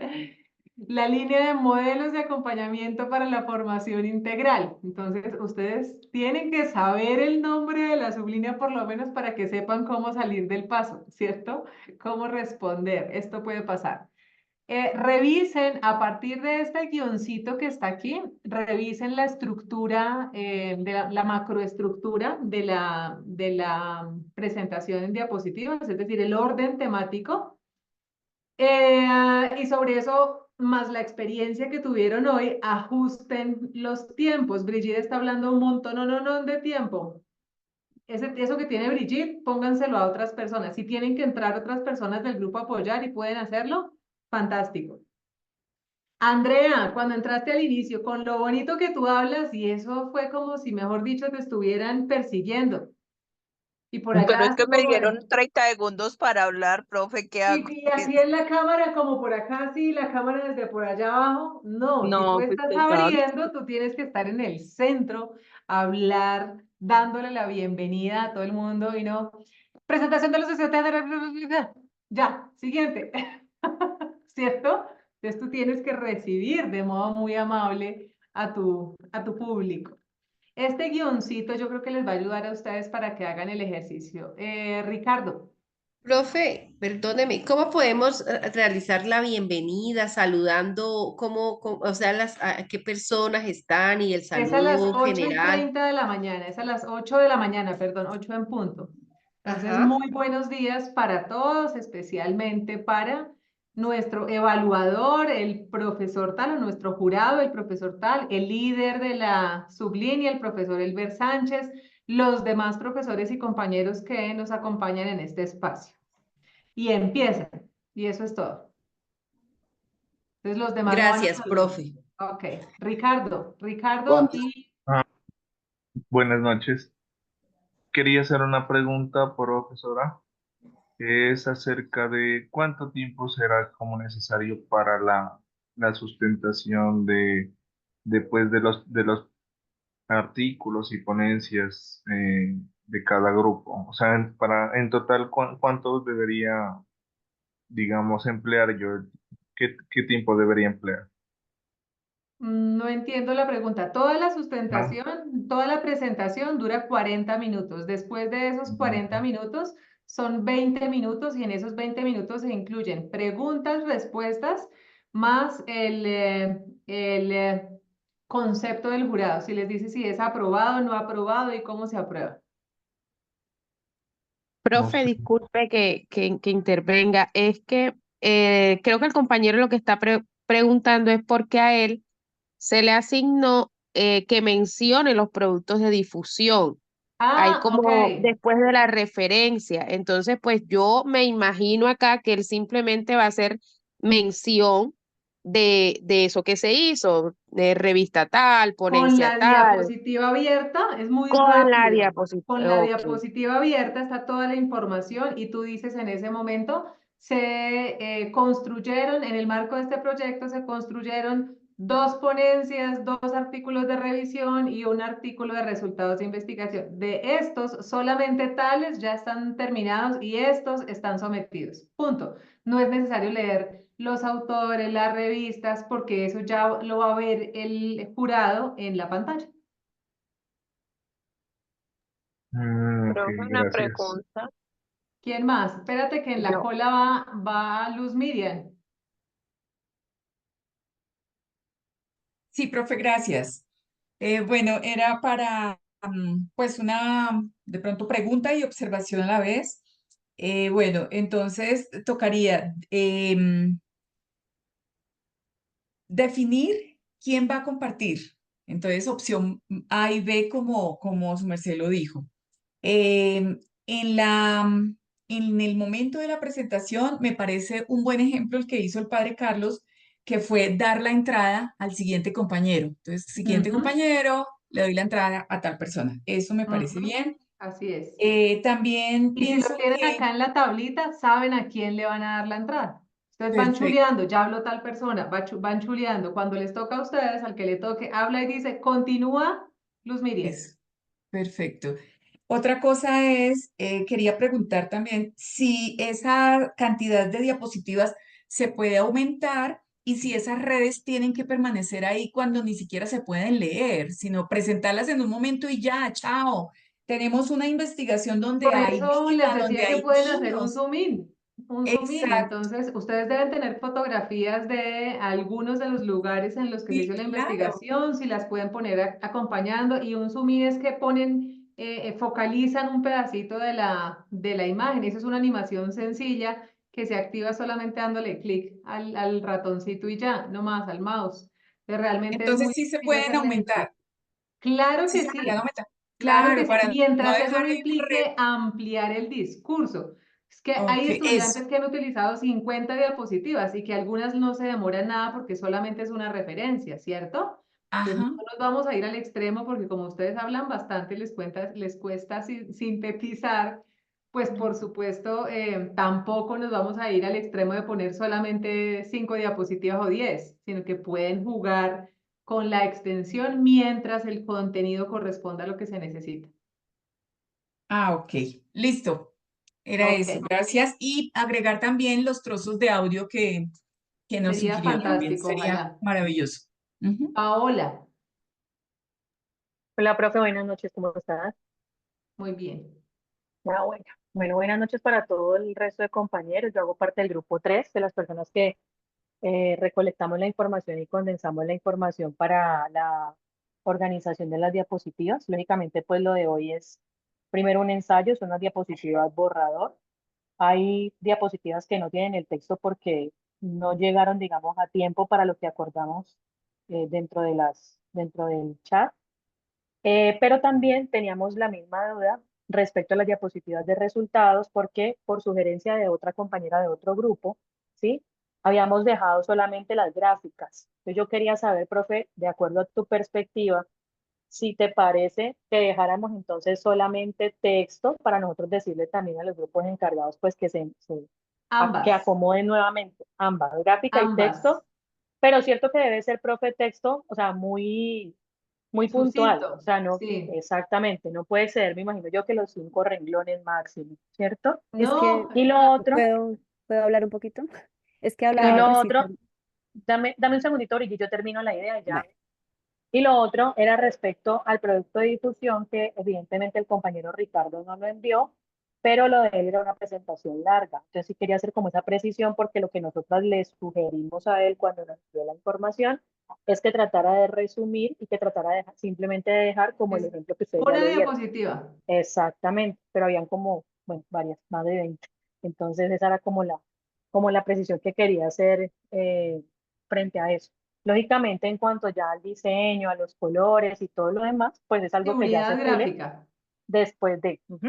La línea de modelos de acompañamiento para la formación integral. Entonces, ustedes tienen que saber el nombre de la sublínea por lo menos para que sepan cómo salir del paso, ¿cierto? Cómo responder. Esto puede pasar. Revisen a partir de este guioncito que está aquí, revisen la estructura, la macroestructura de la presentación en diapositivas, es decir, el orden temático. Y sobre eso, más la experiencia que tuvieron hoy, ajusten los tiempos. Brigitte está hablando un montón, no, de tiempo. Eso que tiene Brigitte, pónganselo a otras personas. Si tienen que entrar otras personas del grupo a apoyar y pueden hacerlo, fantástico. Andrea, cuando entraste al inicio, con lo bonito que tú hablas, y eso fue como si, mejor dicho, te estuvieran persiguiendo. Y por Pero allá es que así me como dieron 30 segundos para hablar, profe, ¿qué hago? y así es la cámara, como por acá, sí, la cámara desde por allá abajo. No, si tú No, pues estás pesado. abriendo, tú tienes que estar en el centro, hablar, dándole la bienvenida a todo el mundo y no. Presentación de los estudiantes. Ya, siguiente. ¿Cierto? Entonces tú tienes que recibir de modo muy amable a tu público. Este guioncito yo creo que les va a ayudar a ustedes para que hagan el ejercicio. Ricardo. Profe, perdóneme, ¿cómo podemos realizar la bienvenida saludando, o sea, a qué personas están y el Es a las saludo general? 8:30 de la mañana, es a las 8 de la mañana, perdón, 8 en punto. Entonces, Ajá. muy buenos días para todos, especialmente para nuestro evaluador, el profesor tal, o nuestro jurado, el profesor tal, el líder de la sublínea, el profesor Elber Sánchez, los demás profesores y compañeros que nos acompañan en este espacio. Y empiezan, y eso es todo. Entonces, los demás no van a Gracias, saludar. profe. Ok, Ricardo Con- y... Ah, buenas noches. Quería hacer una pregunta, profesora, que es acerca de cuánto tiempo será como necesario para la sustentación de los artículos y ponencias de cada grupo? O sea, en total, ¿cuánto debería, digamos, emplear yo? ¿Qué tiempo debería emplear? No entiendo la pregunta. Toda la ¿No? sustentación, toda la presentación dura 40 minutos. Después de esos 40 minutos son 20 minutos y en esos 20 minutos se incluyen preguntas, respuestas, más el concepto del jurado. Si les dice si es aprobado, no aprobado y cómo se aprueba. Profe, disculpe que intervenga. Es que creo que el compañero lo que está preguntando es por qué a él se le asignó que mencione los productos de difusión. Hay Ah, ok. como después de la referencia. Entonces, pues yo me imagino acá que él simplemente va a hacer mención de eso que se hizo, de revista tal, Con ponencia la tal, diapositiva abierta es muy con la rápido. Con diapositiva. la Ok. diapositiva abierta está toda la información y tú dices en ese momento, se construyeron, en el marco de este proyecto, se construyeron 2 ponencias, 2 artículos de revisión y un artículo de resultados de investigación. De estos, solamente tales ya están terminados y estos están sometidos. Punto. No es necesario leer los autores, las revistas, porque eso ya lo va a ver el jurado en la pantalla. Ok, Profe, una gracias. pregunta. ¿Quién más? Espérate que en la Yo. cola va Luz Miriam. Sí, profe, gracias. Bueno, era para pues una de pronto pregunta y observación a la vez. Bueno, entonces tocaría definir quién va a compartir. Entonces, opción A y B, como su merced lo dijo. En en el momento de la presentación, me parece un buen ejemplo el que hizo el padre Carlos, que fue dar la entrada al siguiente compañero. Entonces, siguiente Ujú, compañero, le doy la entrada a tal persona. Eso me parece ujú, bien. así es. También Y si lo pienso tienen que, acá en la tablita, saben a quién le van a dar la entrada. Ustedes van perfecto, chuleando, ya habló tal persona, van chuleando. Cuando les toca a ustedes, al que le toque, habla y dice, continúa Luz Miriam. eso, perfecto. Otra cosa es, quería preguntar también si esa cantidad de diapositivas se puede aumentar y si esas redes tienen que permanecer ahí cuando ni siquiera se pueden leer, sino presentarlas en un momento y ya, chao. Tenemos una investigación donde Por hay eso les vida, donde decía que hay pueden hacer un niños. zoom in, un zoom in. Exacto, Entonces, ustedes deben tener fotografías de algunos de los lugares en los que se sí, hizo la claro. investigación, si las pueden poner acompañando. Y un zoom in es que ponen, focalizan un pedacito de la imagen. Eso es una animación sencilla que se activa solamente dándole clic al ratoncito y ya, no más, al mouse. Realmente es Entonces muy sí se sencillo pueden hacer la animación. aumentar, Claro sí que se sí. pueden aumentar. Claro que Claro, sí, para no mientras eso dejar no ahí un implique ampliar el discurso. Es que hay Ok, eso. estudiantes que han utilizado 50 diapositivas y que algunas no se demoran nada porque solamente es una referencia, ¿cierto? Entonces Ajá. no nos vamos a ir al extremo porque como ustedes hablan bastante, les cuesta sintetizar, pues por supuesto tampoco nos vamos a ir al extremo de poner solamente 5 diapositivas o 10, sino que pueden jugar con la extensión mientras el contenido corresponda a lo que se necesita. Ah, ok. Listo. Era Ok, eso. Gracias. Y agregar también los trozos de audio que nos sería sugirió también. fantástico, Sería ojalá. maravilloso. Ujú. Paola, Hola, profe, buenas noches, ¿cómo estás? muy bien. Ah, bueno. Bueno, buenas noches para todo el resto de compañeros. Yo hago parte del grupo 3 de las personas que recolectamos la información y condensamos la información para la organización de las diapositivas. Lógicamente, pues lo de hoy es primero un ensayo, son las diapositivas borrador. Hay diapositivas que no tienen el texto porque no llegaron, digamos, a tiempo para lo que acordamos dentro del chat. Pero también teníamos la misma duda respecto a las diapositivas de resultados, porque por sugerencia de otra compañera de otro grupo, ¿sí? Habíamos dejado solamente las gráficas. Entonces yo quería saber, profe, de acuerdo a tu perspectiva, si te parece que dejáramos entonces solamente texto para nosotros decirle también a los grupos encargados, pues que Ambas, acomoden nuevamente ambas, gráfica y ambas. texto, pero cierto que debe ser, profe, texto, o sea, muy muy puntual, Sucinto, o sea, no, sí. exactamente, no puede ser, me imagino yo que los 5 renglones máximo, ¿cierto? Es que, No, Y lo otro, ¿puedo hablar un poquito? Es que y hablaba lo otro, precisamente, dame un segundito, Brigitte, yo termino la idea y ya. vale, Y lo otro era respecto al producto de difusión, que evidentemente el compañero Ricardo no lo envió, pero lo de él era una presentación larga. Entonces sí quería hacer como esa precisión, porque lo que nosotros le sugerimos a él cuando nos dio la información es que tratara de resumir y que tratara de simplemente de dejar como el es ejemplo que ustedes ya una le dieron. diapositiva. Exactamente, pero habían como, bueno, varias, más de 20. Entonces esa era como la precisión que quería hacer frente a eso. Lógicamente, en cuanto ya al diseño, a los colores y todo lo demás, pues es algo que ya se Seguridad pule gráfica, después de. así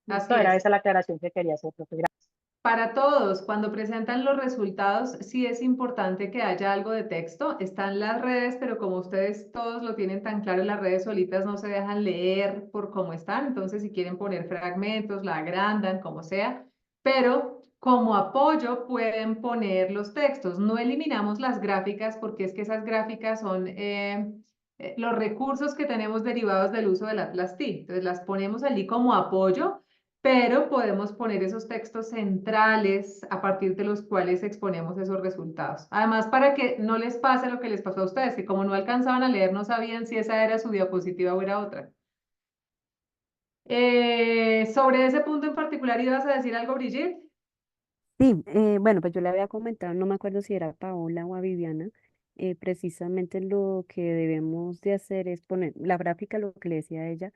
Listo, era es. esa la aclaración que quería hacer, profe. Gracias. Para todos, cuando presentan los resultados, sí es importante que haya algo de texto. Están las redes, pero como ustedes todos lo tienen tan claro, las redes solitas no se dejan leer por cómo están. Entonces, si quieren poner fragmentos, la agrandan, como sea. Pero como apoyo pueden poner los textos. No eliminamos las gráficas porque es que esas gráficas son los recursos que tenemos derivados del uso del Atlas TI. Entonces, las ponemos allí como apoyo, pero podemos poner esos textos centrales a partir de los cuales exponemos esos resultados. Además, para que no les pase lo que les pasó a ustedes, que como no alcanzaban a leer, no sabían si esa era su diapositiva o era otra. Sobre ese punto en particular, ¿ibas a decir algo, Brigitte? sí, bueno, pues yo le había comentado, no me acuerdo si era a Paola o a Viviana, precisamente lo que debemos de hacer es poner la gráfica, lo que le decía a ella,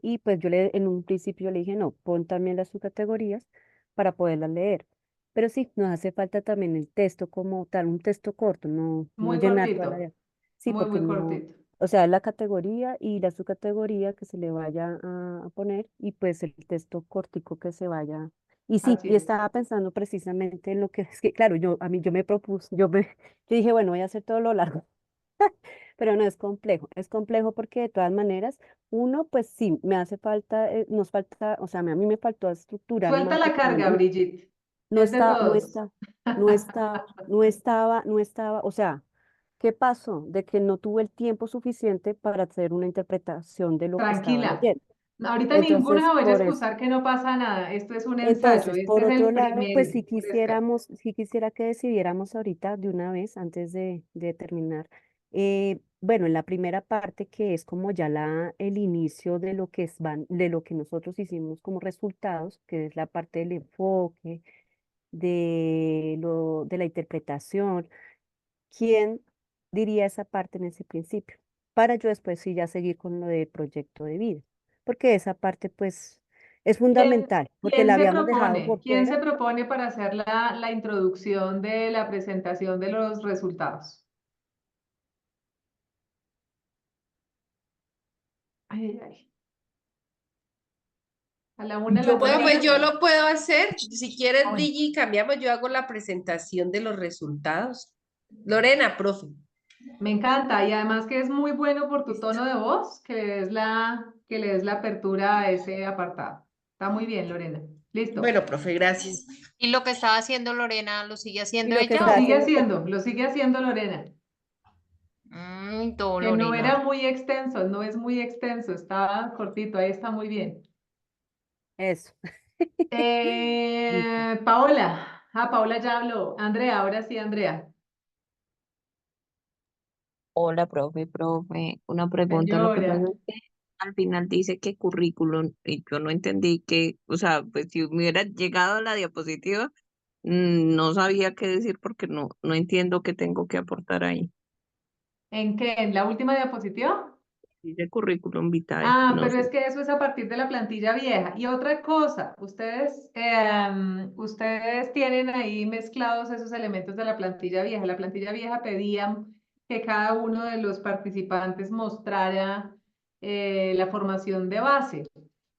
y pues en un principio le dije, no, pon también las subcategorías para poderlas leer. Pero sí, nos hace falta también el texto como tal, un texto corto, no Muy llenar toda la cortito, diapositiva. Sí, porque muy no, cortito. o sea, la categoría y la subcategoría que se le vaya a poner y pues el texto cortico que se vaya. Y sí, Así y es. estaba pensando precisamente en lo que es que, claro, yo me propuse, yo dije, bueno, voy a hacer todo lo largo, pero no es complejo porque de todas maneras, uno, pues sí, me hace falta, nos falta, o sea, a mí me faltó estructurar Suelta más la porque carga, Brigitte. no Es de está, no todos. está, no estaba, o sea, ¿qué pasó? De que no tuve el tiempo suficiente para hacer una interpretación de lo que estaba Tranquila. leyendo. Ahorita ninguno Entonces, se vaya a por eso. excusar que no pasa nada. Esto es un ensayo. Entonces, Este por es otro el lado, pues primero. si quisiera que decidiéramos ahorita de una vez, antes de terminar, bueno, en la primera parte que es como ya el inicio de lo que de lo que nosotros hicimos como resultados, que es la parte del enfoque, de la interpretación, ¿quién diría esa parte en ese principio? Para yo después sí ya seguir con lo de proyecto de vida, porque esa parte pues es fundamental, porque la habíamos dejado por ¿Quién se fuera. propone para hacer la introducción de la presentación de los resultados? Ay, ay, ay. A la una, a la Bueno, pues otra. yo lo puedo hacer. Si quieres, Ay, Brigi, cambiamos, yo hago la presentación de los resultados. Lorena, profe. me encanta y además que es muy bueno por tu tono de voz que le des la apertura a ese apartado. Está muy bien, Lorena. Listo. Bueno, profe, gracias. ¿Y lo que estaba haciendo Lorena lo sigue Y haciendo lo que ella está haciendo, Lo sigue haciendo Lorena. todo Que no era Lorena? muy extenso, no es muy extenso, está cortito, ahí está muy bien. eso. Listo. Paola, Paola ya habló. Andrea, ahora sí, Andrea. Hola, profe, una pregunta. Lo que Señora. pasa es que al final dice que currículum y yo no entendí que, o sea, pues si me hubiera llegado a la diapositiva, no sabía qué decir porque no entiendo qué tengo que aportar ahí. ¿En qué? ¿En la última diapositiva? Dice currículum vitae, Ah, no pero sé. es que eso es a partir de la plantilla vieja. Y otra cosa, ustedes tienen ahí mezclados esos elementos de la plantilla vieja. La plantilla vieja pedía que cada uno de los participantes mostrara la formación de base.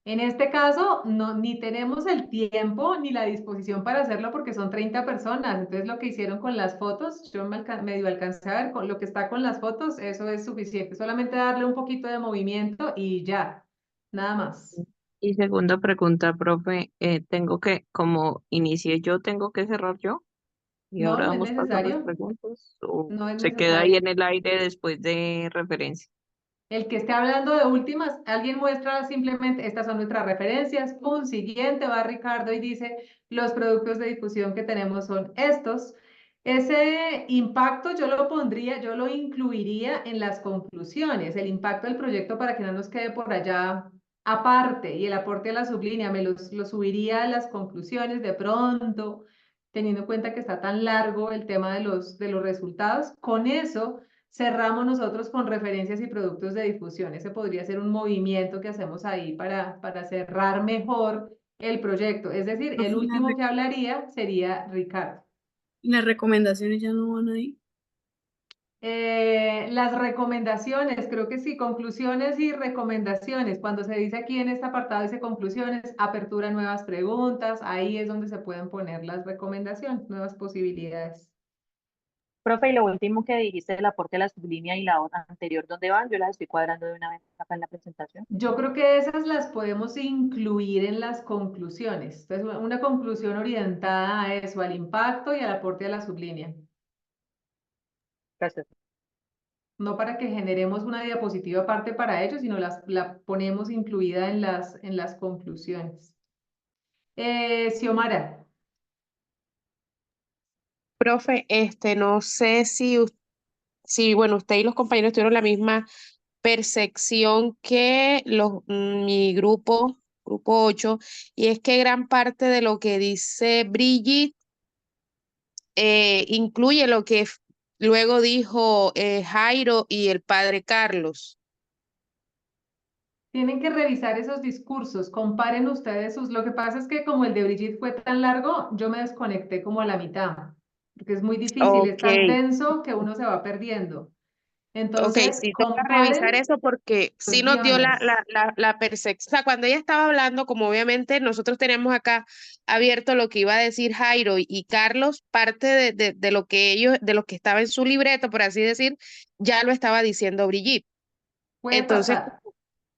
En este caso, ni tenemos el tiempo ni la disposición para hacerlo porque son 30 personas. Entonces, lo que hicieron con las fotos, yo medio alcancé a ver, con lo que está con las fotos, eso es suficiente. Solamente darle un poquito de movimiento y ya, nada más. Y segunda pregunta, profe, tengo que, como inicié yo, tengo que cerrar yo y No, ahora no es damos paso a las necesario. preguntas o No es se queda ahí necesario. en el aire después de referencia. El que esté hablando de últimas, alguien muestra simplemente, estas son nuestras referencias, un siguiente va Ricardo y dice, los productos de difusión que tenemos son estos. Ese impacto yo lo pondría, yo lo incluiría en las conclusiones, el impacto del proyecto para que no nos quede por allá aparte, y el aporte a la sublínea lo subiría a las conclusiones de pronto, teniendo en cuenta que está tan largo el tema de los resultados. Con eso cerramos nosotros con referencias y productos de difusión. Ese podría ser un movimiento que hacemos ahí para cerrar mejor el proyecto. Es decir, el Profe, último que hablaría sería Ricardo. las recomendaciones ya no van ahí. Las recomendaciones, creo que sí, conclusiones y recomendaciones. Cuando se dice aquí en este apartado, dice conclusiones, apertura a nuevas preguntas, ahí es donde se pueden poner las recomendaciones, nuevas posibilidades. Profe, y lo último que dijiste del aporte de la sublínea y la otra anterior, ¿dónde van? Yo las estoy cuadrando de una vez acá en la presentación. Yo creo que esas las podemos incluir en las conclusiones. Entonces, una conclusión orientada a eso, al impacto y al aporte a la sublínea. Gracias. No para que generemos una diapositiva aparte para ello, sino la ponemos incluida en las conclusiones. Xiomara. Profe, no sé si, bueno, usted y los compañeros tuvieron la misma percepción que mi grupo 8, y es que gran parte de lo que dice Brigitte incluye lo que luego dijo Jairo y el padre Carlos. Tienen que revisar esos discursos, comparen ustedes sus. Lo que pasa es que como el de Brigitte fue tan largo, yo me desconecté como a la mitad, porque es muy difícil, es tan Ok. denso que uno se va perdiendo. Ok, Entonces, sí toca revisar comparen eso porque sí los nos dio guiones. la percepción. O sea, cuando ella estaba hablando, como obviamente nosotros tenemos acá abierto lo que iba a decir Jairo y Carlos, parte de lo que de lo que estaba en su libreto, por así decir, ya lo estaba diciendo Brigitte. Puede Entonces, pasar,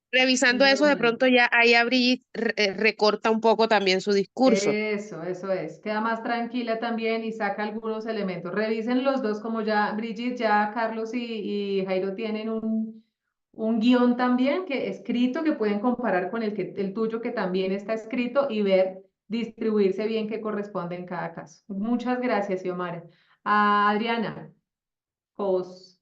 revisando es eso, de normal. pronto ya ahí a Brigitte recorta un poco también su discurso. Eso es. Queda más tranquila también y saca algunos elementos. Revisen los dos, como ya Brigitte, ya Carlos y Jairo tienen un guión también que escrito que pueden comparar con el tuyo que también está escrito y ver distribuirse bien qué corresponde en cada caso. Muchas gracias, Xiomara. Adriana, Cos.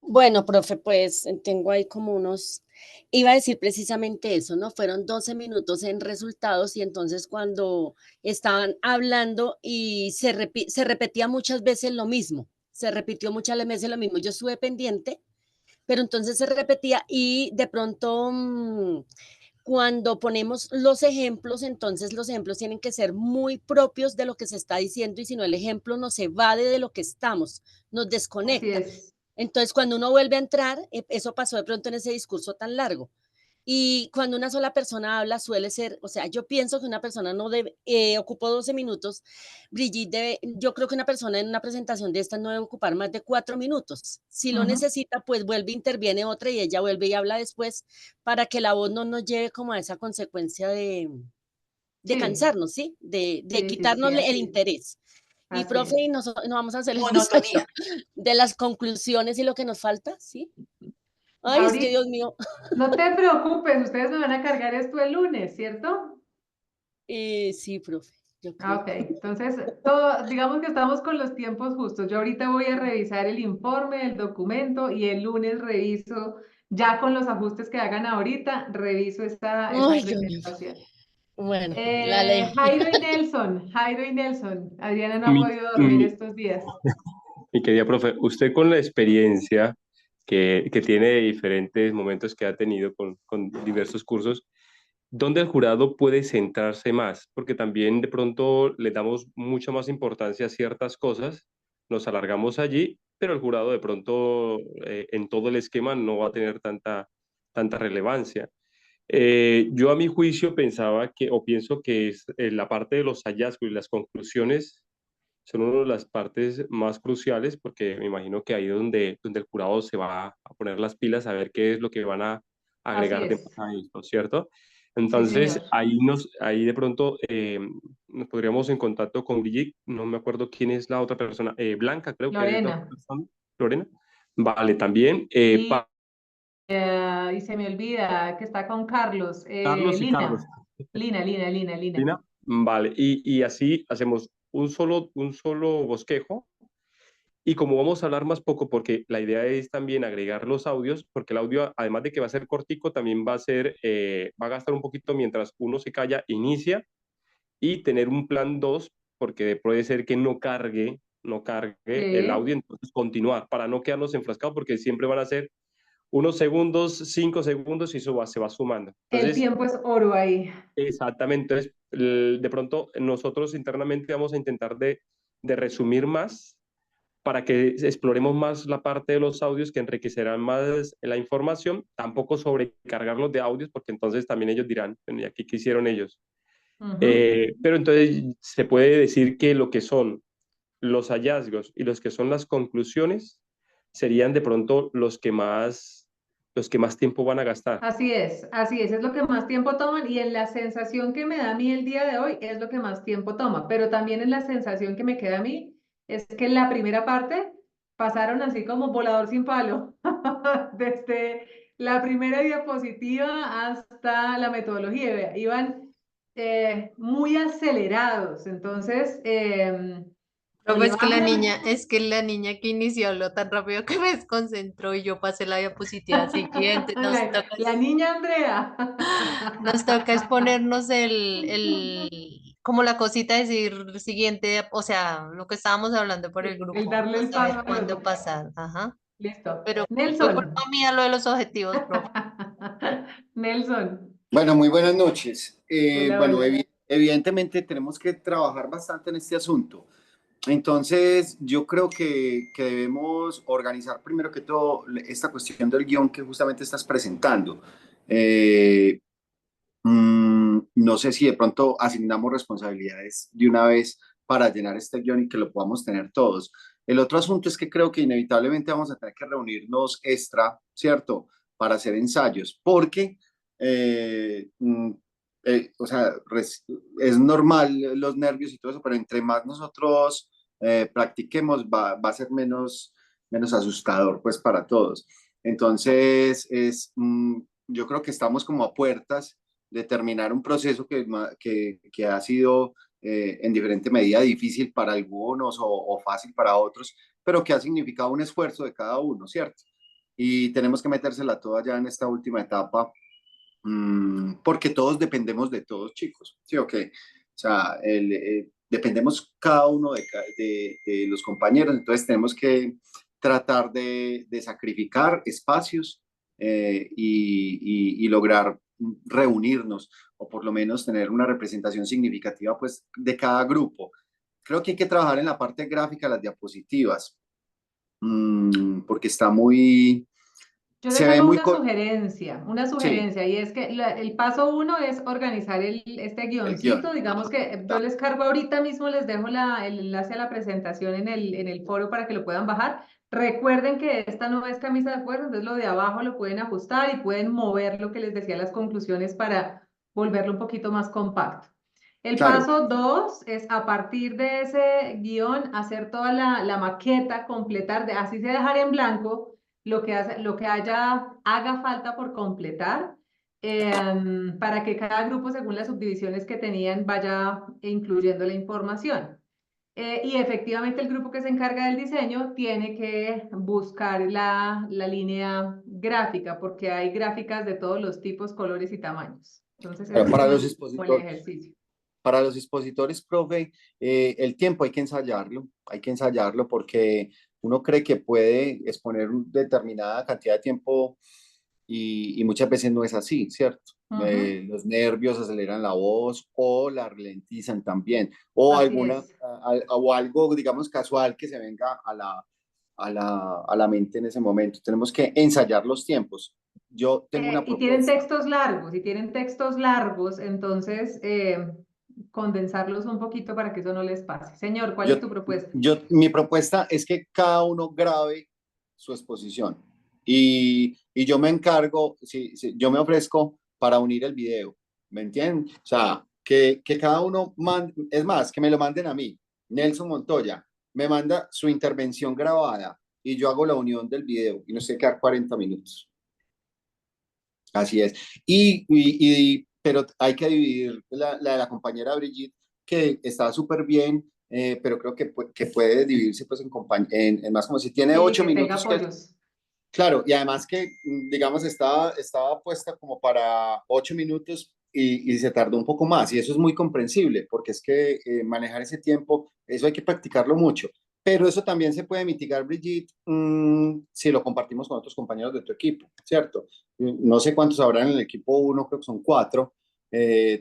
Bueno, profe, pues tengo ahí como unos, iba a decir precisamente eso, ¿no? Fueron 12 minutos en resultados y entonces cuando estaban hablando y se repetía muchas veces lo mismo, se repitió muchas veces lo mismo, yo estuve pendiente, pero entonces se repetía y de pronto cuando ponemos los ejemplos, entonces los ejemplos tienen que ser muy propios de lo que se está diciendo y si no el ejemplo nos evade de lo que estamos, nos Así desconecta. es. Entonces, cuando uno vuelve a entrar, eso pasó de pronto en ese discurso tan largo. Y cuando una sola persona habla, suele ser, o sea, yo pienso que una persona no debe, ocupó 12 minutos, Brigitte debe, yo creo que una persona en una presentación de estas no debe ocupar más de 4 minutos. Si lo necesita, pues vuelve, interviene otra y ella vuelve y habla después para que la voz no nos lleve como a esa consecuencia de Sí, cansarnos, ¿sí? De sí, quitarnos el así es. interés. Y Así profe, es. nos vamos a hacer el ejercicio de las conclusiones y lo que nos falta, ¿sí? Ay, es que Ahorita, Dios mío. no te preocupes, ustedes me van a cargar esto el lunes, ¿cierto? Sí, profe, yo Ah, creo. ok, entonces digamos que estamos con los tiempos justos. Yo ahorita voy a revisar el informe, el documento y el lunes reviso, ya con los ajustes que hagan ahorita, reviso esta Ay, Dios mío. presentación. Bueno, la leo. Jairo y Nelson, Adriana no ha Mi, podido dormir mi, estos días. mi querida profe, usted con la experiencia que tiene de diferentes momentos que ha tenido con diversos cursos, ¿dónde el jurado puede centrarse más? Porque también de pronto le damos mucha más importancia a ciertas cosas, nos alargamos allí, pero el jurado de pronto en todo el esquema no va a tener tanta relevancia. Yo a mi juicio pensaba que, o pienso que es la parte de los hallazgos y las conclusiones son una de las partes más cruciales porque me imagino que ahí es donde el jurado se va a poner las pilas a ver qué es lo que van a Así agregar de es. más a esto, ¿cierto? Sí, señor. Entonces, ahí de pronto nos podríamos en contacto con Brigitte, no me acuerdo quién es la otra persona, Blanca creo que es la otra Lorena. persona, Lorena. Vale, también Y y se me olvida que está con Carlos. Carlos y Carlos. Lina. Lina, vale, y así hacemos un solo bosquejo. Y como vamos a hablar más poco, porque la idea es también agregar los audios, porque el audio, además de que va a ser cortico, también va a gastar un poquito mientras uno se calla, inicia, y tener un plan 2, porque puede ser que no cargue el audio, entonces continuar, para no quedarnos enfrascados, porque siempre van a ser unos segundos, 5 segundos, y eso se va sumando. El Entonces, tiempo es oro ahí. exactamente. Entonces, de pronto, nosotros internamente vamos a intentar de resumir más para que exploremos más la parte de los audios que enriquecerán más la información, tampoco sobrecargarlos de audios, porque entonces también ellos dirán, bueno, ¿y aquí qué hicieron ellos? Pero entonces se puede decir que lo que son los hallazgos y los que son las conclusiones serían de pronto los que más tiempo van a gastar. Así es, es lo que más tiempo toman y en la sensación que me da a mí el día de hoy es lo que más tiempo toma, pero también en la sensación que me queda a mí es que en la primera parte pasaron así como volador sin palo, desde la primera diapositiva hasta la metodología, iban muy acelerados, entonces Profe, llevamos... es que la niña que inició habló tan rápido que me desconcentró y yo pasé la diapositiva siguiente. La niña Andrea. Nos toca exponernos como la cosita, decir siguiente, o sea, lo que estábamos hablando por el grupo, El darle no el saber paso al cuándo otro. pasar. Ajá. Listo. Pero fue Nelson. culpa mía lo de los objetivos, profe. Nelson. Bueno, muy buenas noches. Bueno, Hola. evidentemente tenemos que trabajar bastante en este asunto. Entonces, yo creo que debemos organizar primero que todo esta cuestión del guión que justamente estás presentando. No sé si de pronto asignamos responsabilidades de una vez para llenar este guión y que lo podamos tener todos. El otro asunto es que creo que inevitablemente vamos a tener que reunirnos extra, ¿cierto? Para hacer ensayos, porque, o sea, es normal los nervios y todo eso, pero entre más nosotros practiquemos va a ser menos asustador, pues, para todos. Entonces, yo creo que estamos como a puertas de terminar un proceso que ha sido en diferente medida difícil para algunos o fácil para otros, pero que ha significado un esfuerzo de cada uno, ¿cierto? Y tenemos que metérsela toda ya en esta última etapa, porque todos dependemos de todos, chicos, ¿sí o qué? O sea, dependemos cada uno de los compañeros, entonces tenemos que tratar de sacrificar espacios y lograr reunirnos o por lo menos tener una representación significativa pues de cada grupo. Creo que hay que trabajar en la parte gráfica de las diapositivas, porque está muy... Yo Se les ve hago muy... una sugerencia, y es que el paso 1 es organizar este El guión. guioncito, digamos que yo les cargo ahorita mismo, les dejo el enlace a la presentación en el foro para que lo puedan bajar. Recuerden que esta no es camisa de fuerza, entonces lo de abajo lo pueden ajustar y pueden mover lo que les decía las conclusiones para volverlo un poquito más compacto. El Claro. paso 2 es a partir de ese guión hacer toda la maqueta, completar, así se dejar en blanco lo que haga falta por completar, para que cada grupo, según las subdivisiones que tenían, vaya incluyendo la información. Y efectivamente el grupo que se encarga del diseño tiene que buscar la línea gráfica, porque hay gráficas de todos los tipos, colores y tamaños. Entonces, ese es Para como los el expositores, ejercicio. para los expositores, profe, el tiempo hay que ensayarlo porque uno cree que puede exponer una determinada cantidad de tiempo y muchas veces no es así, ¿cierto? Los nervios aceleran la voz o la ralentizan también, o Así es. o algo, digamos, casual que se venga a la mente en ese momento. Tenemos que ensayar los tiempos. Yo tengo una Y tienen propuesta. textos largos, entonces condensarlos un poquito para que eso no les pase. Señor, ¿cuál es tu propuesta? Mi propuesta es que cada uno grabe su exposición y yo me encargo, yo me ofrezco para unir el video, ¿me entienden? O sea, que cada uno mande, es más, que me lo manden a mí, Nelson Montoya, me manda su intervención grabada y yo hago la unión del video y no sé quedar 40 minutos. Así es. Pero hay que dividir la de la compañera Brigitte, que está súper bien, pero creo que puede dividirse pues en más, como si tiene Sí, ocho que tenga minutos, que apoyos. claro, y además que, digamos, estaba puesta como para 8 minutos y se tardó un poco más, y eso es muy comprensible, porque es que manejar ese tiempo, eso hay que practicarlo mucho. Pero eso también se puede mitigar, Brigitte, si lo compartimos con otros compañeros de tu equipo, ¿cierto? No sé cuántos habrán en el equipo uno, creo que son 4.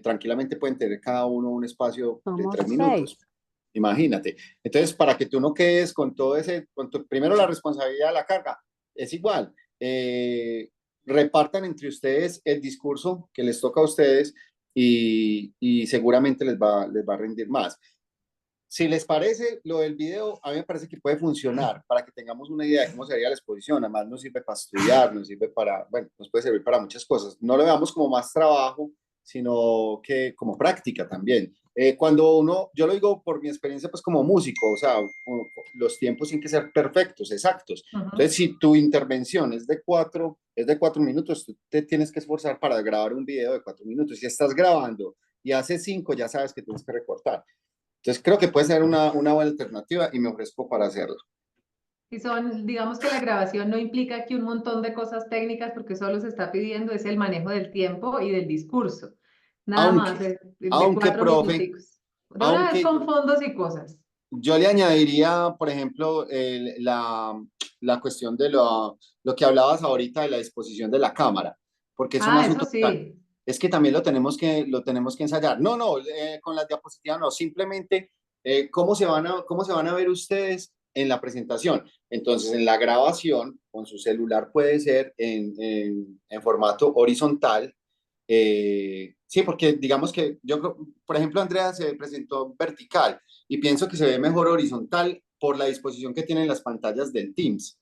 Tranquilamente pueden tener cada uno un espacio de Somos 3 minutos. 6. Imagínate. Entonces, para que tú no quedes con todo ese, primero la responsabilidad de la carga, es igual. Repartan entre ustedes el discurso que les toca a ustedes y seguramente les va a rendir más. Si les parece lo del video, a mí me parece que puede funcionar para que tengamos una idea de cómo sería la exposición. Además, nos sirve para estudiar, nos sirve para, bueno, nos puede servir para muchas cosas. No lo veamos como más trabajo, sino que como práctica también. Cuando uno, yo lo digo por mi experiencia, pues como músico, o sea, los tiempos tienen que ser perfectos, exactos. Entonces, si tu intervención es de cuatro minutos, tú te tienes que esforzar para grabar un video de 4 minutos. Si estás grabando y hace 5, ya sabes que tienes que recortar. Entonces creo que puede ser una buena alternativa y me ofrezco para hacerlo. Y digamos que la grabación no implica aquí un montón de cosas técnicas porque solo se está pidiendo es el manejo del tiempo y del discurso. Nada más, Aunque, de aunque, cuatro profe, minuticos. De una vez aunque con fondos y cosas. yo le añadiría, por ejemplo, la cuestión de lo que hablabas ahorita de la disposición de la cámara, porque es un Ah, eso asunto sí. es que también lo tenemos que ensayar. No, no, con las diapositivas no, simplemente cómo se van a ver ustedes en la presentación. Entonces, en la grabación, con su celular puede ser en formato horizontal. Sí, porque digamos que por ejemplo, Andrea se presentó vertical y pienso que se ve mejor horizontal por la disposición que tienen las pantallas del Teams.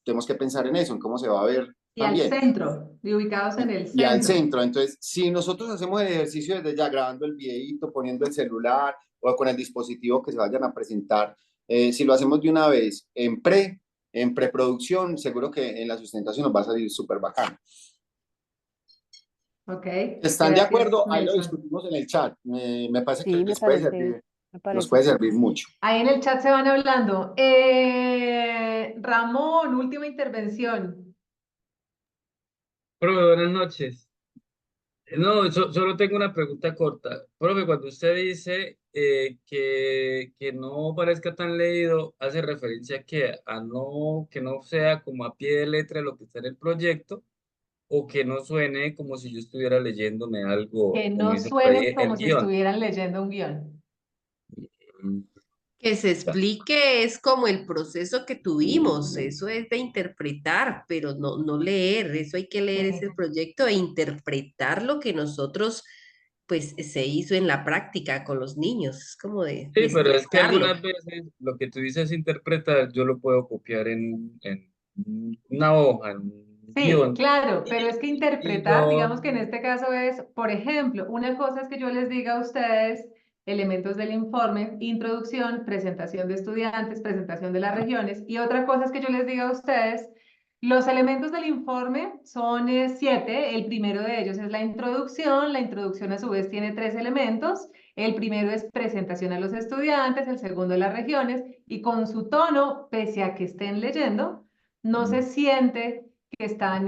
Tenemos que pensar en eso, en cómo se va a ver Y al también. centro, y ubicados en el Y al centro. centro. Entonces, si nosotros hacemos el ejercicio desde ya, grabando el videito, poniendo el celular o con el dispositivo que se vayan a presentar, si lo hacemos de una vez en preproducción, seguro que en la sustentación nos va a salir súper bacán. Ok, ¿Están de gracias, acuerdo? Ahí lo Nelson. discutimos en el chat. Me parece que Sí, les puede servir, me nos parece puede súper. servir mucho. Ahí en el chat se van hablando. Ramón, última intervención. Profe, buenas noches. No, solo tengo una pregunta corta. Profe, cuando usted dice que no parezca tan leído, hace referencia que no sea como a pie de letra lo que está en el proyecto, o que no suene como si yo estuviera leyéndome algo, Que como no dice por suene ahí como el si guión. estuvieran leyendo un guión. Que se explique es como el proceso que tuvimos, eso es de interpretar, pero no leer, eso hay que leer ese proyecto e interpretar lo que nosotros, pues se hizo en la práctica con los niños, es como de Sí, pero es que explicarlo. algunas veces lo que tú dices interpretar, yo lo puedo copiar en una hoja, en un Sí, guión, claro, pero es que y interpretar, yo digamos que en este caso es, por ejemplo, una cosa es que yo les diga a ustedes elementos del informe, introducción, presentación de estudiantes, presentación de las regiones, y otra cosa es que yo les diga a ustedes, los elementos del informe son 7, el primero de ellos es la introducción a su vez tiene 3 elementos, el primero es presentación a los estudiantes, el segundo las regiones, y con su tono, pese a que estén leyendo, no se siente que están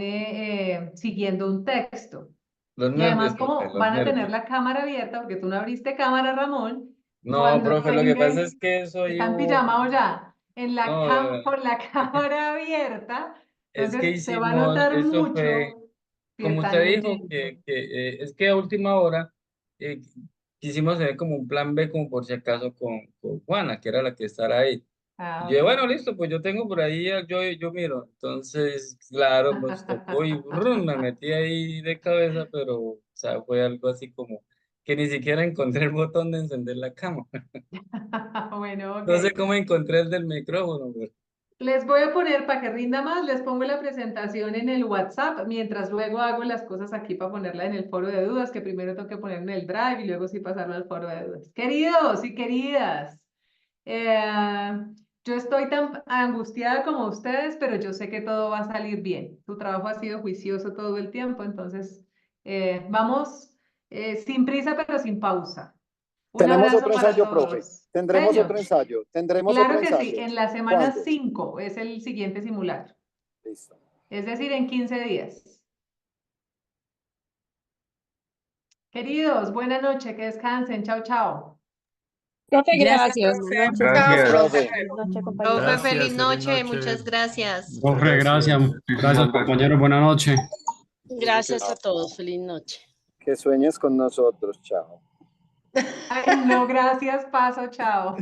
siguiendo un texto. los Y además, nervios, profe, como los van a tener nervios. la cámara abierta, porque tú no abriste cámara, Ramón, No, cuando profe, lo que pasa es tengan, que soy están un, pijamados ya, no, con la cámara abierta, es que entonces se va a hicimos, notar eso fue, mucho si como usted están dijo, leyendo. es que a última hora eh, quisimos hacer como un plan B, como por si acaso con Juana, que era la que estará ahí. Y Ah, yo, ok. bueno, listo, pues yo tengo por ahí, yo miro. Entonces, claro, pues tocó y brum, me metí ahí de cabeza, pero, o sea, fue algo así como que ni siquiera encontré el botón de encender la cámara. Bueno, ok. No sé cómo encontré el del micrófono, pero Les voy a poner, para que rinda más, les pongo la presentación en el WhatsApp, mientras luego hago las cosas aquí para ponerla en el foro de dudas, que primero tengo que poner en el Drive y luego sí pasarlo al foro de dudas. Queridos y queridas, eh, Yo estoy tan angustiada como ustedes, pero yo sé que todo va a salir bien. Tu trabajo ha sido juicioso todo el tiempo, entonces vamos sin prisa, pero sin pausa. Un Tenemos abrazo otro para ensayo, profe. todos. Tendremos Señor. otro ensayo. Tendremos Claro otro que sí, ensayo. en la semana ¿Cuándo? 5 es el siguiente simulacro. Listo. Es decir, en 15 días. Queridos, buena noche, que descansen. Chao, chao. Profe, Gracias, gracias. profe. Buenas noches. Gracias. Chao, Profe. profe. Feliz noche, Profe, compañeros. feliz noche, noche. muchas gracias. Profe, gracias. Gracias. Gracias, compañeros. Buenas noches. Gracias a todos. Feliz noche. Que sueñes con nosotros. Chao. Ay, no, gracias, paso, chao.